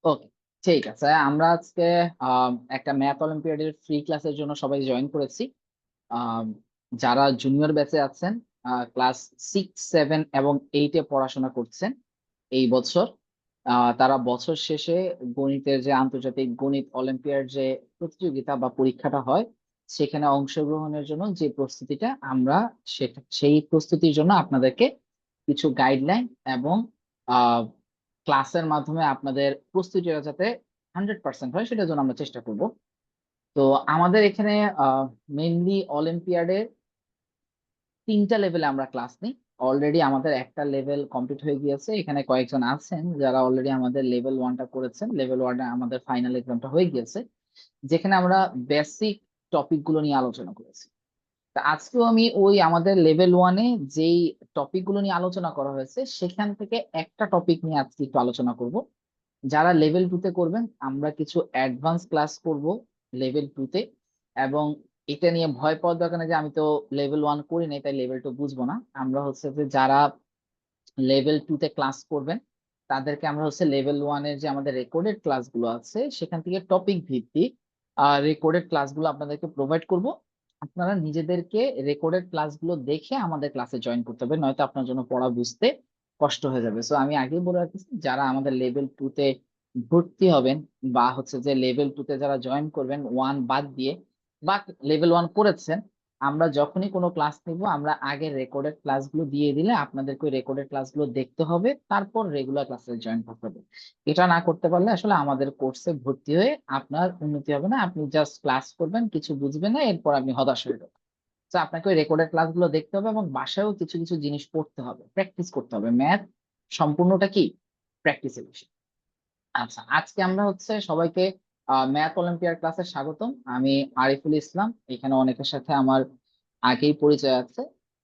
ওকে, ঠিক আছে। আমরা আজকে একটা ম্যাথ অলিম্পিয়াডের ফ্রি ক্লাসের জন্য সবাই জয়েন করেছি। আম, যারা জুনিয়র ব্যাচে আছেন, ক্লাস 6, 7 এবং 8-এ পড়াশোনা করছেন এই বছর, তারা বছর শেষে গণিতের যে আন্তর্জাতিক গণিত অলিম্পিয়াড যে প্রতিযোগিতা বা পরীক্ষাটা হয়, সেখানে অংশগ্রহণের জন্য যে প্রস্তুতিটা আমরা, সেই প্রস্তুতির জন্য আপনাদেরকে কিছু গাইডলাইন এবং ক্লাসের মাধ্যমে আপনাদের প্রস্তুতিটা যাতে 100% হয় সেটার জন্য আমরা চেষ্টা করব। তো আমাদের এখানে মেইনলি অলিম্পিয়াডে 3টা লেভেলে আমরা ক্লাস নিই। অলরেডি আমাদের একটা লেভেল কমপ্লিট হয়ে গিয়েছে, এখানে কয়েকজন আছেন যারা অলরেডি আমাদের লেভেল 1টা করেছেন। লেভেল 1 আমাদের ফাইনাল এক্সামটা হয়ে গিয়েছে, যেখানে আমরা বেসিক টপিক গুলো নিয়ে আলোচনা করেছি। তা আজকেও আমি ওই আমাদের লেভেল 1-এ যেই টপিক গুলো নিয়ে আলোচনা করা হয়েছে সেখান থেকে একটা টপিক নিয়ে আজকে একটু আলোচনা করব। যারা লেভেল 2-তে করবেন, আমরা কিছু অ্যাডভান্স ক্লাস করব লেভেল 2-তে। এবং এটা নিয়ে ভয় পাওয়ার দরকার নেই যে আমি তো লেভেল 1 করি নাই তাই লেভেল 2 বুঝবো না। আমরা হচ্ছে যে যারা লেভেল 2-তে ক্লাস করবেন তাদেরকে আমরা হচ্ছে লেভেল 1-এর যে আমাদের রেকর্ডেড ক্লাসগুলো আছে সেখান থেকে টপিক ভিত্তিক রেকর্ডেড ক্লাসগুলো আপনাদেরকে প্রোভাইড করব। আপনারা নিজেদেরকে রেকর্ডেড ক্লাসগুলো দেখে আমাদের ক্লাসে জয়েন করতে হবে, নয়তো আপনার জন্য পড়া বুঝতে কষ্ট হয়ে যাবে। সো আমি আগেই বলে রাখতেছি, যারা আমাদের লেভেল 2-তে ভর্তি হবেন বা হচ্ছে যে লেভেল 2-তে যারা জয়েন করবেন 1 বাদ দিয়ে, বা লেভেল 1 করেছেন, আমরা যখনই কোনো ক্লাস নিব আমরা আগে রেকর্ডেড ক্লাসগুলো দিয়ে দিলে আপনাদেরকে ওই রেকর্ডেড ক্লাসগুলো দেখতে হবে, তারপর রেগুলার ক্লাসে জয়েন করতে হবে। এটা না করতে পারলে আসলে আমাদের কোর্সে ভর্তি হয়ে আপনার উন্নতি হবে না। আপনি জাস্ট ক্লাস করবেন, কিছু বুঝবেন না, এরপর আপনি হতাশ হয়ে যাবেন। তো আপনাকে ওই রেকর্ডেড ক্লাসগুলো দেখতে হবে এবং বাসায়ও কিছু কিছু জিনিস পড়তে হবে, প্র্যাকটিস করতে হবে। ম্যাথ সম্পূর্ণটা কি প্র্যাকটিসের বিষয়। আচ্ছা, আজকে আমরা হচ্ছে সবাইকে ম্যাথ অলিম্পিয়াড ক্লাসে স্বাগতম। আমি আরিফুল ইসলাম, এখানে অনেকের সাথে আমার আগেই পরিচয় আছে।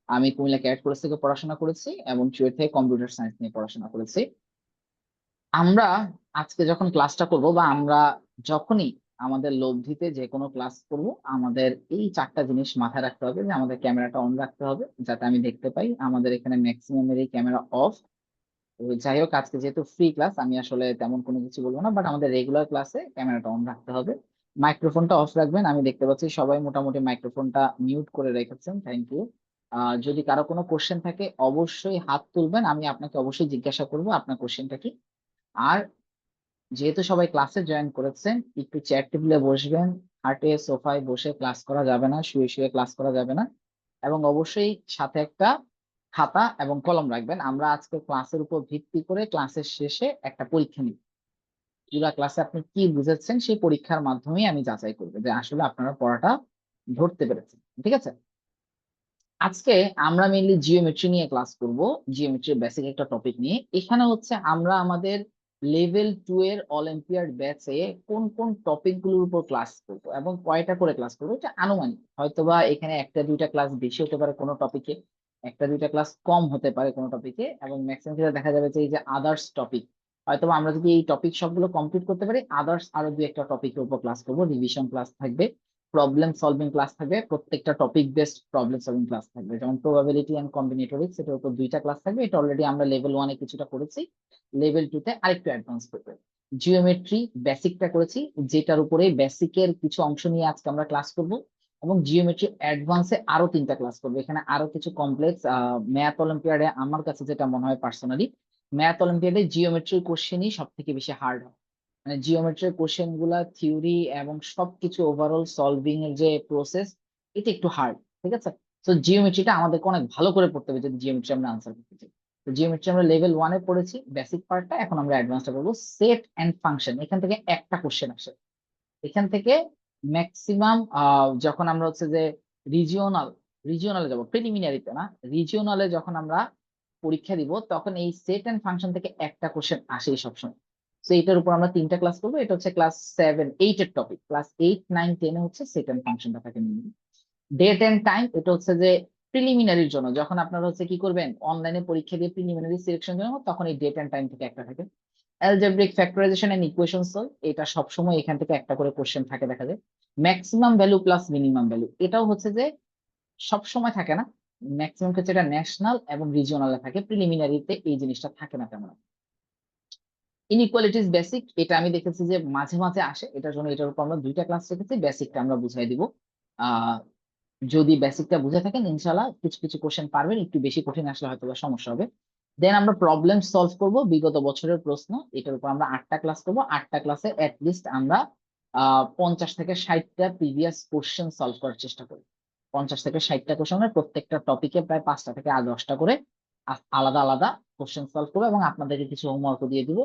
আমি কুমিল্লা ক্যাডেট কলেজ থেকে পড়াশোনা করেছি এবং চুয়েট থেকে কম্পিউটার সায়েন্স নিয়ে পড়াশোনা করেছি। আমরা আজকে যখন ক্লাসটা করব বা আমরা যখনই আমাদের লব্ধিতে যে কোনো ক্লাস করব, আমাদের এই 4টা জিনিস মাথায় রাখতে হবে। যে আমাদের ক্যামেরাটা অন রাখতে হবে যাতে আমি দেখতে পাই। আমাদের এখানে ম্যাক্সিমামের এই ক্যামেরা অফ। তো যাই হোক, আজকে যেহেতু ফ্রি ক্লাস আমি আসলে তেমন কোনো কিছু বলবো না, বাট আমাদের রেগুলার ক্লাসে ক্যামেরাটা অন রাখতে হবে। মাইক্রোফোনটা অফ রাখবেন। আমি দেখতে পাচ্ছি সবাই মোটামুটি মাইক্রোফোনটা মিউট করে রেখেছেন, থ্যাংক ইউ। যদি কারো কোনো কোশ্চেন থাকে অবশ্যই হাত তুলবেন, আমি আপনাকে অবশ্যই জিজ্ঞাসা করবো আপনার কোশ্চেনটা কি। আর যেহেতু সবাই ক্লাসে জয়েন করেছেন, একটু চেয়ার টেবিলে বসবেন। খাটে সোফায় বসে ক্লাস করা যাবে না, শুয়ে শুয়ে ক্লাস করা যাবে না। এবং অবশ্যই সাথে একটা খাতা এবং কলম রাখবেন। আমরা আজকে ক্লাসের উপর ভিত্তি করে ক্লাসের শেষে একটা পরীক্ষা নিব। পুরা ক্লাসে আপনি কি বুঝেছেন সেই পরীক্ষার মাধ্যমেই আমি যাচাই করবো যে আসলে আপনারা পড়াটা ধরতে পেরেছেন। ঠিক আছে? আজকে আমরা মেইনলি জিওমেট্রি নিয়ে ক্লাস করব। জিওমেট্রির বেসিক একটা টপিক নিয়ে। এখানে হচ্ছে আমরা আমাদের লেভেল 2 এর অলিম্পিয়াড ব্যাচে কোন কোন টপিক গুলোর উপর ক্লাস করব এবং কয়টা করে ক্লাস করবো এটা আনুমানিক। হয়তোবা এখানে একটা দুইটা ক্লাস বেশি হতে পারে কোনো টপিকে, একটা দুইটা ক্লাস কম হতে পারে কোনো টপিকে, এবং ম্যাক্সিমাম ক্ষেত্রে দেখা যাবে যে এই যে আদার্স টপিক, হয়তোবা আমরা যদি এই টপিক সবগুলো কমপ্লিট করতে পারি, আদার্স আরো দুই একটা টপিকের উপর ক্লাস করব। রিভিশন ক্লাস থাকবে, প্রবলেম সলভিং ক্লাস থাকবে, প্রত্যেকটা topic based problem solving class থাকবে। যেমন প্রবাবিলিটি এন্ড কম্বিনেটরিক্স, এটার উপর 2টা ক্লাস থাকবে। এটা অলরেডি আমরা লেভেল 1-এ কিছুটা করেছি, লেভেল 2-তে আরেকটু অ্যাডভান্স করবে। জিওমেট্রি বেসিকটা করেছি, যেটার উপরে বেসিকের কিছু অংশ নিয়ে আজকে আমরা ক্লাস করব। এবং জিওমেট্রি অ্যাডভান্সে আরো 3টা ক্লাস করবো। এখানে আরো কিছু কমপ্লেক্স ম্যাথ অলিম্পিয়াডে আমার কাছে যেটা মনে হয় পার্সোনালি, ম্যাথ অলিম্পিয়াডে জিওমেট্রির কোশ্চেনই সব থেকে বেশি হার্ড হয়। মানে জিওমেট্রির কোশ্চেন গুলা থিওরি এবং সবকিছু ওভারঅল সলভিং এর যে প্রসেস, এটা একটু হার্ড। ঠিক আছে? তো জিওমেট্রিটা আমাদেরকে অনেক ভালো করে পড়তে হবে যদি জিওমেট্রি আমরা আনসার করতে চাই। তো জিওমেট্রি আমরা লেভেল 1-এ পড়েছি বেসিক পার্টটা, এখন আমরা অ্যাডভান্সটা করবো। সেট এন্ড ফাংশন, এখান থেকে একটা কোশ্চেন আসে। এখান থেকে ম্যাক্সিমাম যখন আমরা হচ্ছে যে রিজিওনাল রিজিওনালে যাব, প্রিলিমিনারিতে না, রিজিওনালে যখন আমরা পরীক্ষা দিব তখন এই সেট এন্ড ফাংশন থেকে একটা কোশ্চেন আসেই সবসময়। তো এটার উপর আমরা 3টা ক্লাস করবো। এটা হচ্ছে ক্লাস 7, 8 এর টপিক। ক্লাস 8, 9, 10-এ হচ্ছে সেট এন্ড ফাংশনটা থাকে। ডেট এন্ড টাইম, এটা হচ্ছে যে প্রিলিমিনারির জন্য, যখন আপনারা হচ্ছে কি করবেন অনলাইনে পরীক্ষা দিয়ে প্রিলিমিনারি সিলেকশন জন্য, তখন এই ডেট এন্ড টাইম থেকে একটা থাকে। Algebraic factorisation and equation solve, এটা সবসময় এখান থেকে একটা করে কোশ্চেন থাকে দেখা যায়। Maximum value plus minimum value, এটাও হচ্ছে যে সব সময় থাকে না, ম্যাক্সিমাম ক্ষেত্রে এটা ন্যাশনাল এবং রিজিওনালে থাকে, প্রিলিমিনারিতে এই জিনিসটা থাকে না তেমন। ইনইকুয়ালিটিস বেসিক, এটা আমি দেখেছি যে মাঝে মাঝে আসে, এটার জন্য এটার উপর আমরা 2টা ক্লাস রেখেছি। বেসিকটা আমরা বুঝাই দিব। আহ যদি বেসিকটা বুঝে থাকেন ইনশাল্লাহ কিছু কিছু কোশ্চেন পারবেন, একটু বেশি কঠিন আসলে হয়তো বা সমস্যা হবে। দেন আমরা প্রবলেম সলভ করব, বিগত বছরের প্রশ্ন, এটার উপর আমরা 8টা ক্লাস করব। 8টা ক্লাসে লিস্ট আমরা 50 থেকে 60টা প্রিভিয়াস কোশ্চেন সলভ করার চেষ্টা করি। 50 থেকে 60টা কোশ্চেনের প্রত্যেকটা টপিকে প্রায় 5টা থেকে 10টা করে আলাদা আলাদা কোশ্চেন সলভ করবো, এবং আপনাদেরকে কিছু হোমওয়ার্ক দিয়ে দিব।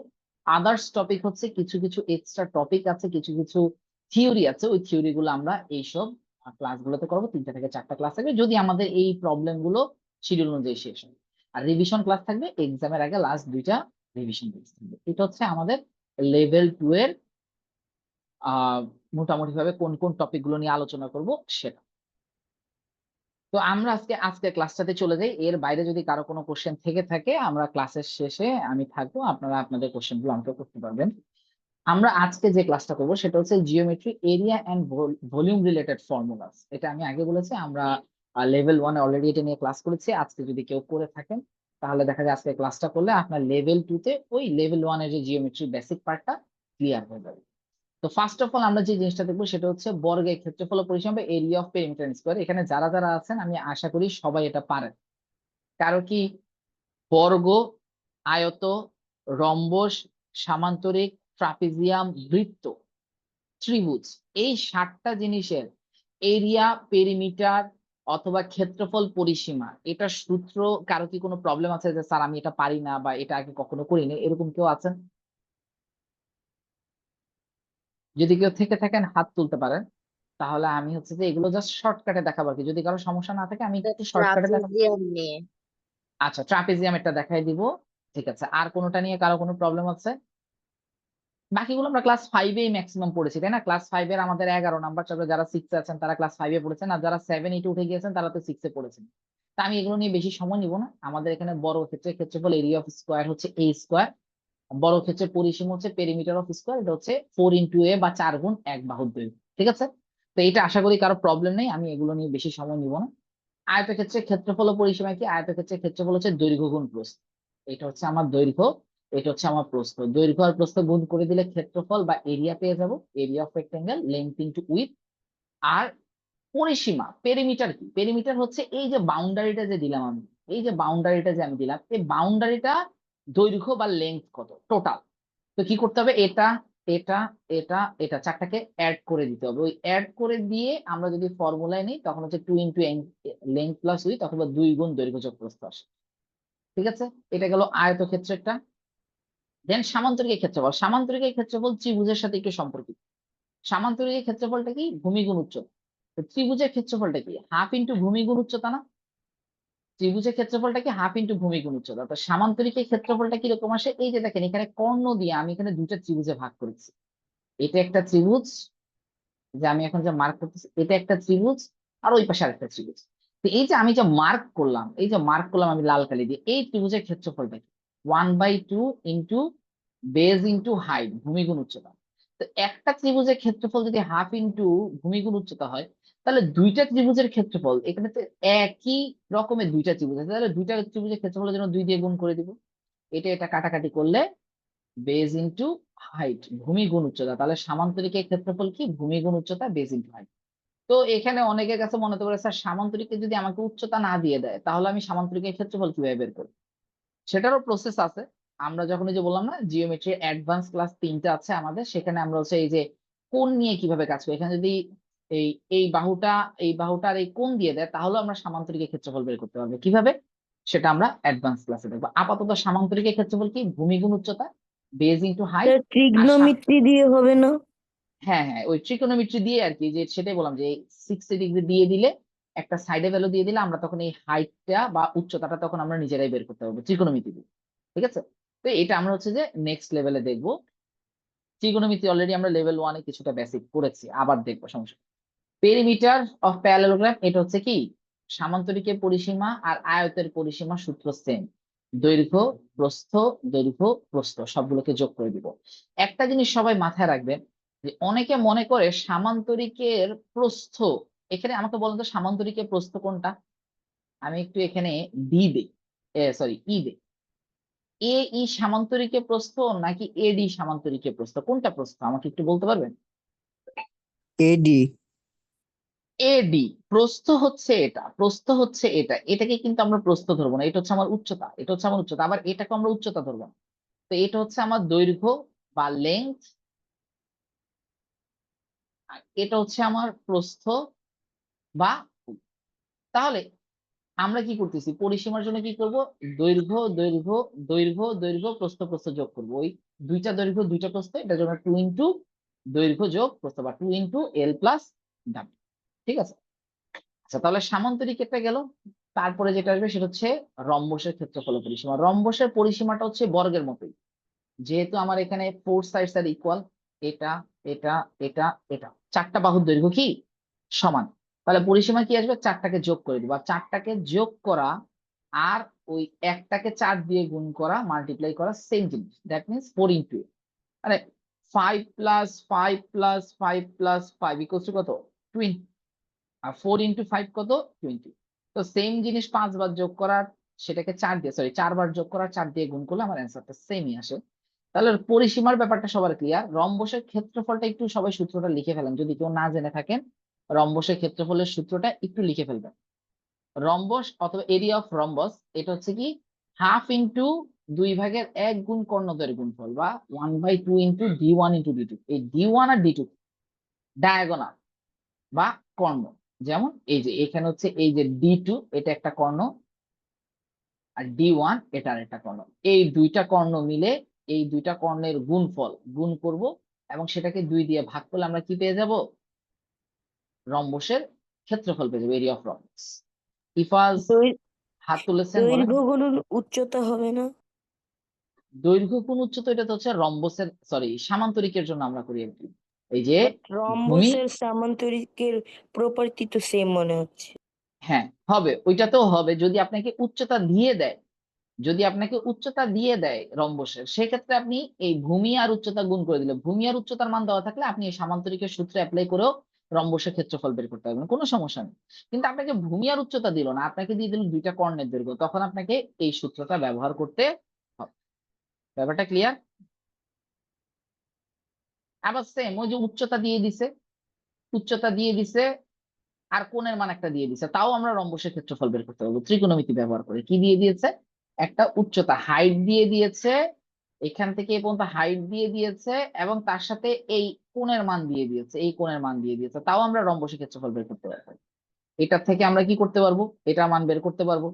আদার্স টপিক হচ্ছে কিছু কিছু এক্সট্রা টপিক আছে, কিছু কিছু থিওরি আছে, ওই থিওরি গুলো আমরা এইসব ক্লাসগুলোতে করবো। 3টা থেকে 4টা ক্লাস থাকবে যদি আমাদের এই প্রবলেম গুলো শিডিউল অনুযায়ী শেষ হয়। আর রিভিশন ক্লাস থাকবে এক্সামের আগে, লাস্ট 2টা রিভিশন ক্লাস থাকবে। এটা হচ্ছে আমাদের লেভেল 2 এর মোটামুটি ভাবে কোন কোন টপিক গুলো নিয়ে আলোচনা করব সেটা। তো আমরা আজকে আজকে ক্লাসটাতে চলে যাই। এর বাইরে যদি কারো কোনো কোশ্চেন থেকে থাকে আমরা ক্লাসের শেষে আমি থাকবো, আপনারা আপনাদের কোশ্চেন গুলো আমাকে করতে পারবেন। আমরা আজকে যে ক্লাসটা করবো সেটা হচ্ছে geometry area and volume related formulas. এটা আমি আগে বলেছি, আমরা লেভেল 1 এ অলরেডি এটা নিয়ে ক্লাস করেছি। আজকে যদি কেউ করে থাকেন তাহলে দেখা যায় আজকে ক্লাসটা করলে আপনার লেভেল 2 তে ওই লেভেল 1 এর যে জিওমেট্রি বেসিক পার্টটা ক্লিয়ার হয়ে যাবে। তো ফার্স্ট অফ অল আমরা যে জিনিসটা দেখবো সেটা হচ্ছে বর্গের ক্ষেত্রফল ও পরিসীমা, এরিয়া অফ পেরিমিটার স্কয়ার। এখানে যারা যারা আছেন আমি আশা করি সবাই এটা পারেন। কারো কি বর্গ, আয়ত, রম্বস, সামান্তরিক, ট্রাপিজিয়াম, বৃত্ত, ত্রিভুজ, এই 7টা জিনিসের এরিয়া, পেরিমিটার অথবা ক্ষেত্রফল, পরিসীমা, এটা সূত্র কারো কি কোনো প্রবলেম আছে যে স্যার আমি এটা পারি না বা এটা আগে কখনো করিনি, এরকম কেউ আছেন? যদি কেউ থেকে থাকেন হাত তুলতে পারেন। তাহলে আমি হচ্ছে যে এগুলো জাস্ট শর্টকাটে দেখাবো আর কি, যদি কারো সমস্যা না থাকে আমি একটু শর্টকাটে দেখাবো। ট্রাপিজিয়াম নিয়ে। আচ্ছা, ট্রাপিজিয়াম এটা দেখাই দিব। ঠিক আছে, আর কোনোটা নিয়ে কারো কোনো প্রবলেম আছে? বাকিগুলো আমরা ক্লাস 5 ম্যাক্সিমাম পড়েছি, তাই না? ক্লাস 5 এর আমাদের 11 নাম্বার চ্যাপ্টার, যারা 6 আছেন তারা ক্লাস 5 পড়েছেন, আর যারা 7 8 উঠে গিয়েছেন তারা তো 6 পড়েছেন। তা আমি এগুলো নিয়ে বেশি সময় নিব না। আমাদের এখানে বড় ক্ষেত্রে ক্ষেত্রফল এরিয়া অফ স্কয়ার হচ্ছে a স্কয়ার, বড় ক্ষেত্রে পরিসীমা হচ্ছে পেরিমিটার অফ স্কয়ার, এটা হচ্ছে 4 × a বা 4 গুণ 1 বাহুর দৈর্ঘ্য। ঠিক আছে, তো এটা আশা করি কারো প্রবলেম নেই, আমি এগুলো নিয়ে বেশি সময় নিব না। আয়তক্ষেত্রে ক্ষেত্রফল ও পরিসীমা কি? আয়তক্ষেত্রে ক্ষেত্রফল হচ্ছে দৈর্ঘ্য গুণ প্রস্থ। এটা হচ্ছে আমার দৈর্ঘ্য, এটা হচ্ছে আমার প্রস্থ। দৈর্ঘ্য আর প্রস্থ গুণ করে দিলে ক্ষেত্রফল বা এরিয়া পেয়ে যাব, area of rectangle, length into width. আর পরিসীমা, পেরিমিটার কি? পেরিমিটার হচ্ছে এই যে বাউন্ডারিটা যে দিলাম আমি, এই যে বাউন্ডারিটা যে আমি দিলাম, এই বাউন্ডারিটা দৈর্ঘ্য বা লেন্থ কত টোটাল। তো কি করতে হবে, এটা এটা এটা এটা 4টাকে অ্যাড করে দিতে হবে। ওই অ্যাড করে দিয়ে আমরা যদি ফর্মুলায় নিই তখন হচ্ছে 2 × লেন্থ প্লাস উইথ অথবা 2 গুণ দৈর্ঘ্য যোগ প্রস্থ আসে। ঠিক আছে, এটা গেল আয়তক্ষেত্রেরটা। দেন সামান্তরিকের ক্ষেত্রফল। সামান্তরিকের ক্ষেত্রফল ত্রিভুজের সাথে একটু সম্পর্কিত। সামান্তরিকের ক্ষেত্রফলটা কি? ভূমি গুণ উচ্চতা। তো ত্রিভুজের ক্ষেত্রফলটা কি? হাফ ইন্টু ভূমি গুণ উচ্চতা না? ত্রিভুজের ক্ষেত্রফলটা কি? হাফ ইন্টু ভূমি গুণ উচ্চতা। তো সামান্তরিকের ক্ষেত্রফলটা কিরকম আসে? এই যে দেখেন এখানে কর্ণ দিয়ে আমি এখানে 2টা ত্রিভুজে ভাগ করেছি। এটা একটা ত্রিভুজ, যে আমি এখন যে মার্ক করতেছি এটা একটা ত্রিভুজ, আর ওই পাশে আরেকটা ত্রিভুজ। তো এই যে আমি যে মার্ক করলাম, এই যে মার্ক করলাম আমি লাল কালি দিয়ে, এই ত্রিভুজের ক্ষেত্রফলটা কি? 1/2 ইন্টু বেজ ইন্টু হাইট, ভূমি গুণ উচ্চতা। তো একটা ত্রিভুজের ক্ষেত্রফল যদি হাফ ইন্টু ভূমি গুণ উচ্চতা হয়, তাহলে 2টা ত্রিভুজের ক্ষেত্রফল, এখানে তো একই রকমের 2টা ত্রিভুজ আছে, তাহলে 2টা ত্রিভুজের ক্ষেত্রফলের জন্য 2 দিয়ে গুণ করে দিব। এটা এটা কাটাকাটি করলে বেজ ইন্টু হাইট, ভূমি গুণ উচ্চতা। তাহলে সামান্তরিকের ক্ষেত্রফল কি? ভূমি গুণ উচ্চতা, বেজ ইন্টু হাইট। তো এখানে অনেকের কাছে মনে হতে পারে স্যার সামান্তরিকে যদি আমাকে উচ্চতা না দিয়ে দেয় তাহলে আমি সামান্তরিকের ক্ষেত্রফল কিভাবে বের করব? সেটারও প্রসেস আছে। আমরা যখন এই যে বললাম না জিওমেট্রি অ্যাডভান্স ক্লাস 3টা আছে আমাদের, সেখানে আমরা হচ্ছে এই যে কোণ নিয়ে কিভাবে কাজ করি, এখানে যদি এই এই বাহুটা এই বাহুটার এই কোণ দিয়ে দেয় তাহলে আমরা সামান্তরিকের ক্ষেত্রফল বের করতে পারবো কিভাবে, সেটা আমরা অ্যাডভান্স ক্লাসে দেখবো। আপাতত সামান্তরিকের ক্ষেত্রফল কি? ভূমি গুণ উচ্চতা, বেজ ইন্টু হাইট। আর ট্রিগনোমেট্রি দিয়ে হবে না? হ্যাঁ হ্যাঁ, ওই ট্রিকোনোমেট্রি দিয়ে আর কি, যে সেটাই বললাম যে 60 ডিগ্রি দিয়ে দিলে, একটা সাইডে ভ্যালু দিয়ে দিলে আমরা তখন এই হাইটটা বা উচ্চতাটা তখন আমরা নিজেরাই বের করতে পারবো ট্রিকোনোমিতি দিয়ে। ঠিক আছে, তো এটা আমরা হচ্ছে যে নেক্সট লেভেলে দেখবো। ট্রিকোনোমিতি অলরেডি আমরা লেভেল 1 এ কিছুটা বেসিক পড়েছি, আবার দেখবো, সমস্যা। পেরিমিটার অফ প্যারালেলোগ্রাম, এটা হচ্ছে কি? সামান্তরিকের পরিসীমা আর আয়তের পরিসীমা সূত্র সেম। দৈর্ঘ্য প্রস্থ, দৈর্ঘ্য প্রস্থ সবগুলোকে যোগ করে দিব। একটা জিনিস সবাই মাথায় রাখবেন, যে অনেকে মনে করে সামান্তরিকের প্রস্থ, এখানে আমাকে বলেন তো সামান্তরিকের প্রস্থ কোনটা? আমি একটু এখানে ডি দেই, সরি ই দেই। এ ই সামান্তরিকে প্রস্থ নাকি এডি সামান্তরিকে প্রস্থ, কোনটা প্রস্থ আমাকে একটু বলতে পারবেন? এডি। এডি প্রস্থ হচ্ছে এটা, প্রস্থ হচ্ছে এটা, এটাকে কিন্তু আমরা প্রস্থ ধরবো না, এটা হচ্ছে আমার উচ্চতা, এটা হচ্ছে আমার উচ্চতা, আবার এটাকে আমরা উচ্চতা ধরবো না। তো এটা হচ্ছে আমার দৈর্ঘ্য বা লেন্থ, আর এটা হচ্ছে আমার প্রস্থ বা উচ্চতা। তাহলে আমরা কি করতেছি, পরিসীমার জন্য কি করব, দৈর্ঘ্য দৈর্ঘ্য দৈর্ঘ্য দৈর্ঘ্য প্রস্থ প্রস্থ যোগ করবো, ওই দুইটা দৈর্ঘ্য দুইটা প্রস্থ, এটার জন্য 2 × দৈর্ঘ্য যোগ প্রস্থ বা 2 × L+W। ঠিক আছে। আচ্ছা তাহলে সামান্তরিকেরটা গেল। তারপরে যেটা আসবে সেটা হচ্ছে রম্বসের ক্ষেত্রফল পরিসীমা। রম্বসের পরিসীমাটা হচ্ছে বর্গের মতোই, যেহেতু আমার এখানে 4 সাইডস আর ইকুয়াল, এটা এটা এটা এটা, চারটা বাহুর দৈর্ঘ্য কি সমান, তাহলে পরিসীমা কি আসবে, চারটাকে যোগ করে দিবা, চারটাকে যোগ করা আর ওই একটাকে 4 দিয়ে গুণ করা মাল্টিপ্লাই করা সেম জিনিস, দ্যাট মিনস 4 × মানে 5 + 5 + 5 + 5 কত, 20, আর 4 × 5 কত, 20। তো সেম জিনিস 5 বার যোগ করার, সেটাকে 4 দিয়ে, সরি 4 বার যোগ করার 4 দিয়ে গুণ করলে আমার অ্যান্সারটা সেমই আসে। তাহলে পরিসীমার ব্যাপারটা সবার ক্লিয়ার। রম্বসের ক্ষেত্রফলটা একটু সবাই সূত্রটা লিখে ফেলেন, যদি কেউ না জেনে থাকেন রম্বসের ক্ষেত্রফলের সূত্রটা একটু লিখে ফেলবেন। রম্বস অথবা এরিয়া অফ রম্বস, এটা হচ্ছে কি 1/2 গুণ কর্ণদ্বয়ের গুণফল, বা 1/2 × d1 × d2। এই d1 আর d2 ডায়াগোনাল বা কর্ণ। যেমন এই যে এখানে হচ্ছে এই যে d2 এটা একটা কর্ণ, আর d1 এটা আরেকটা কর্ণ। এই দুইটা কর্ণ মিলে এই দুইটা কর্ণের গুণফল গুণ করব, এবং সেটাকে 2 দিয়ে ভাগ করলে আমরা কি পেয়ে যাব, রম্বসের ক্ষেত্রফল পেয়ে যাবো, এরিয়া অফ রম্বস। ইফাজ দৈ- হাত তুলেছেন, বলেন। দৈর্ঘ্য গুণন উচ্চতা হবে না? দৈর্ঘ্য কোন উচ্চতা, এটা তো হচ্ছে রম্বসের, সরি সামান্তরিকের জন্য আমরা করি আর কি। এই যে বাট ভূমি, রম্বসের সামান্তরিকের প্রপার্টি তো সেম মনে হচ্ছে। হ্যাঁ হবে, ওইটাতেও হবে যদি আপনাকে উচ্চতা দিয়ে দেয়। যদি আপনাকে উচ্চতা দিয়ে দেয় রম্বসের, সেক্ষেত্রে আপনি এই ভূমি আর উচ্চতা গুণ করে দিলে, ভূমি আর উচ্চতার মান দেওয়া থাকলে আপনি এই সামান্তরিকের সূত্রে অ্যাপ্লাই করেও রম্বসের ক্ষেত্রফল বের করতে পারবেন, কোনো সমস্যা নেই। কিন্তু আপনাকে ভূমি আর উচ্চতা দিল না, আপনাকে দিয়ে দিল দুইটা কর্ণের দৈর্ঘ্য, তখন আপনাকে এই সূত্রটা ব্যবহার করতে হবে। ব্যাপারটা ক্লিয়ার? আবার সেম ওই যে উচ্চতা দিয়ে দিছে, উচ্চতা দিয়ে দিছে আর কোণের মান একটা দিয়ে দিছে, তাও আমরা রম্বসের ক্ষেত্রফল বের করতে পারবো ত্রিকোণমিতি ব্যবহার করে। কি দিয়ে দিয়েছে, একটা উচ্চতা হাইট দিয়ে দিয়েছে, এখান থেকে এই পর্যন্ত হাইট দিয়ে দিয়েছে, এবং তার সাথে এই কোণের মান দিয়ে দিয়েছে, এই কোণের মান দিয়ে দিয়েছে, তাও আমরা রম্বসের ক্ষেত্রফল বের করতে পারবো। এটার থেকে আমরা কি করতে পারবো, এটার মান বের করতে পারবো,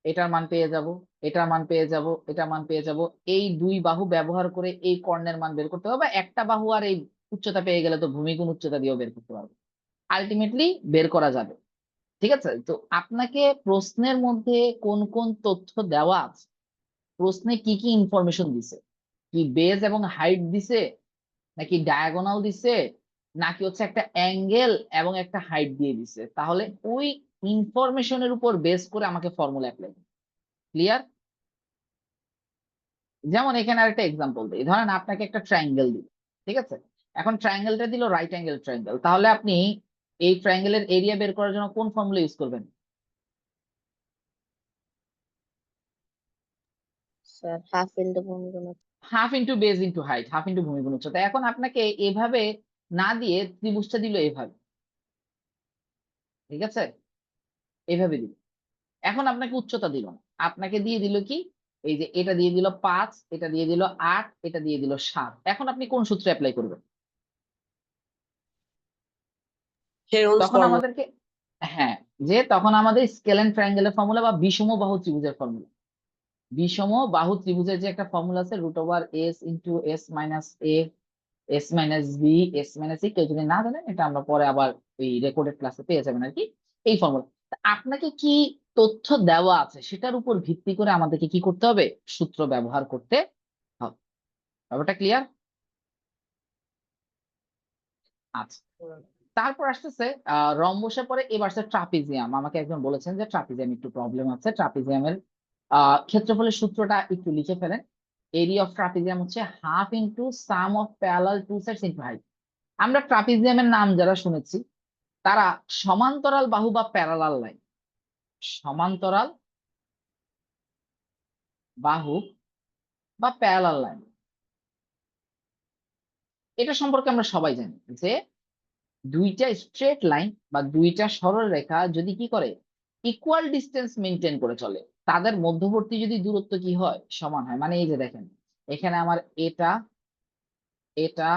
এটার মান পেয়ে যাব, এটার মান পেয়ে যাব, এটার মান পেয়ে যাব, এই দুই বাহু ব্যবহার করে এই কর্ণের মান বের করতে পারবো, বা একটা বাহু আর এই উচ্চতা পেয়ে গেলে তো ভূমি গুণ উচ্চতা দিয়েও বের করতে পারবো, আলটিমেটলি বের করা যাবে। ঠিক আছে, তো আপনাকে প্রশ্নের মধ্যে কোন কোন তথ্য দেওয়া আছে, প্রশ্নে কি কি ইনফরমেশন দিছে, কি বেজ এবং হাইট দিছে, নাকি ডায়াগোনাল দিছে, নাকি হচ্ছে একটা অ্যাঙ্গেল এবং একটা হাইট দিয়ে দিছে, তাহলে ওই ইনফরমেশনের উপর বেস করে আমাকে ফর্মুলা অ্যাপ্লাই। ক্লিয়ার? যেমন এখানে আরেকটা এক্সাম্পল দিই, ধরেন আপনাকে একটা ট্রায়াঙ্গেল দিল, ঠিক আছে, এখন ট্রায়াঙ্গেলটা দিল রাইট অ্যাঙ্গেল ট্রায়াঙ্গেল, তাহলে আপনি এই ট্রায়াঙ্গেলের এরিয়া বের করার জন্য কোন ফর্মুলা ইউজ করবেন? স্যার হাফ ইন্টু ভূমি গুণ half into base into height, half into ভূমি গুণ উচ্চতা। এখন আপনাকে এভাবে না দিয়ে ত্রিভুজটা দিল এভাবে, ঠিক আছে, এভাবে দিল। এখন আপনাকে উচ্চতা দিল না, আপনাকে দিয়ে দিল কি, এই যে এটা দিয়ে দিল 5, এটা দিয়ে দিল 8, এটা দিয়ে দিল 7। এখন আপনি কোন সূত্র অ্যাপ্লাই করবেন? হেরনস তখন ফর্মুলা। আমাদেরকে, হ্যাঁ, যে তখন আমাদের স্কেল এন্ড ট্রায়াঙ্গেলের ফর্মুলা বা বিষমবাহু ত্রিভুজের ফর্মুলা, বিষমবাহু ত্রিভুজের যে একটা ফর্মুলা আছে, √s - a s - b s - c, কেউ যদি না জানেন এটা আমরা পরে আবার এই রেকর্ডেড ক্লাসে পেয়ে যাবেন আর কি, এই ফর্মুলা। আপনাকে কি তথ্য দেওয়া আছে সেটার উপর ভিত্তি করে আমাদেরকে কি করতে হবে, সূত্র ব্যবহার করতে হবে। ব্যাপারটা ক্লিয়ার? আচ্ছা, তারপর আসতেছে রম্বসের পরে এবার আসছে ট্রাপিজিয়াম। আমাকে একজন বলেছেন যে ট্রাপিজিয়াম একটু প্রবলেম আছে, ট্রাপিজিয়ামের ক্ষেত্রফলের সূত্রটা একটু লিখে ফেলেন। এরিয়া অফ ট্রাপিজিয়াম হচ্ছে half into some of parallel to sides into height. আমরা ট্রাপিজিয়ামের নাম যারা শুনেছি তারা সমান্তরাল বাহু বা প্যারালাল লাইন, সমান্তরাল বাহু বা প্যারালাল লাইন। এটা সম্পর্কে আমরা সবাই জানি যে দুইটা স্ট্রেট লাইন বা দুইটা সরল রেখা যদি কি করে ইকুয়াল ডিস্টেন্স মেনটেন করে চলে, তাদের মধ্যবর্তী যদি দূরত্ব কি হয় সমান হয়, মানে এই যে দেখেন এখানে আমার এটা এটা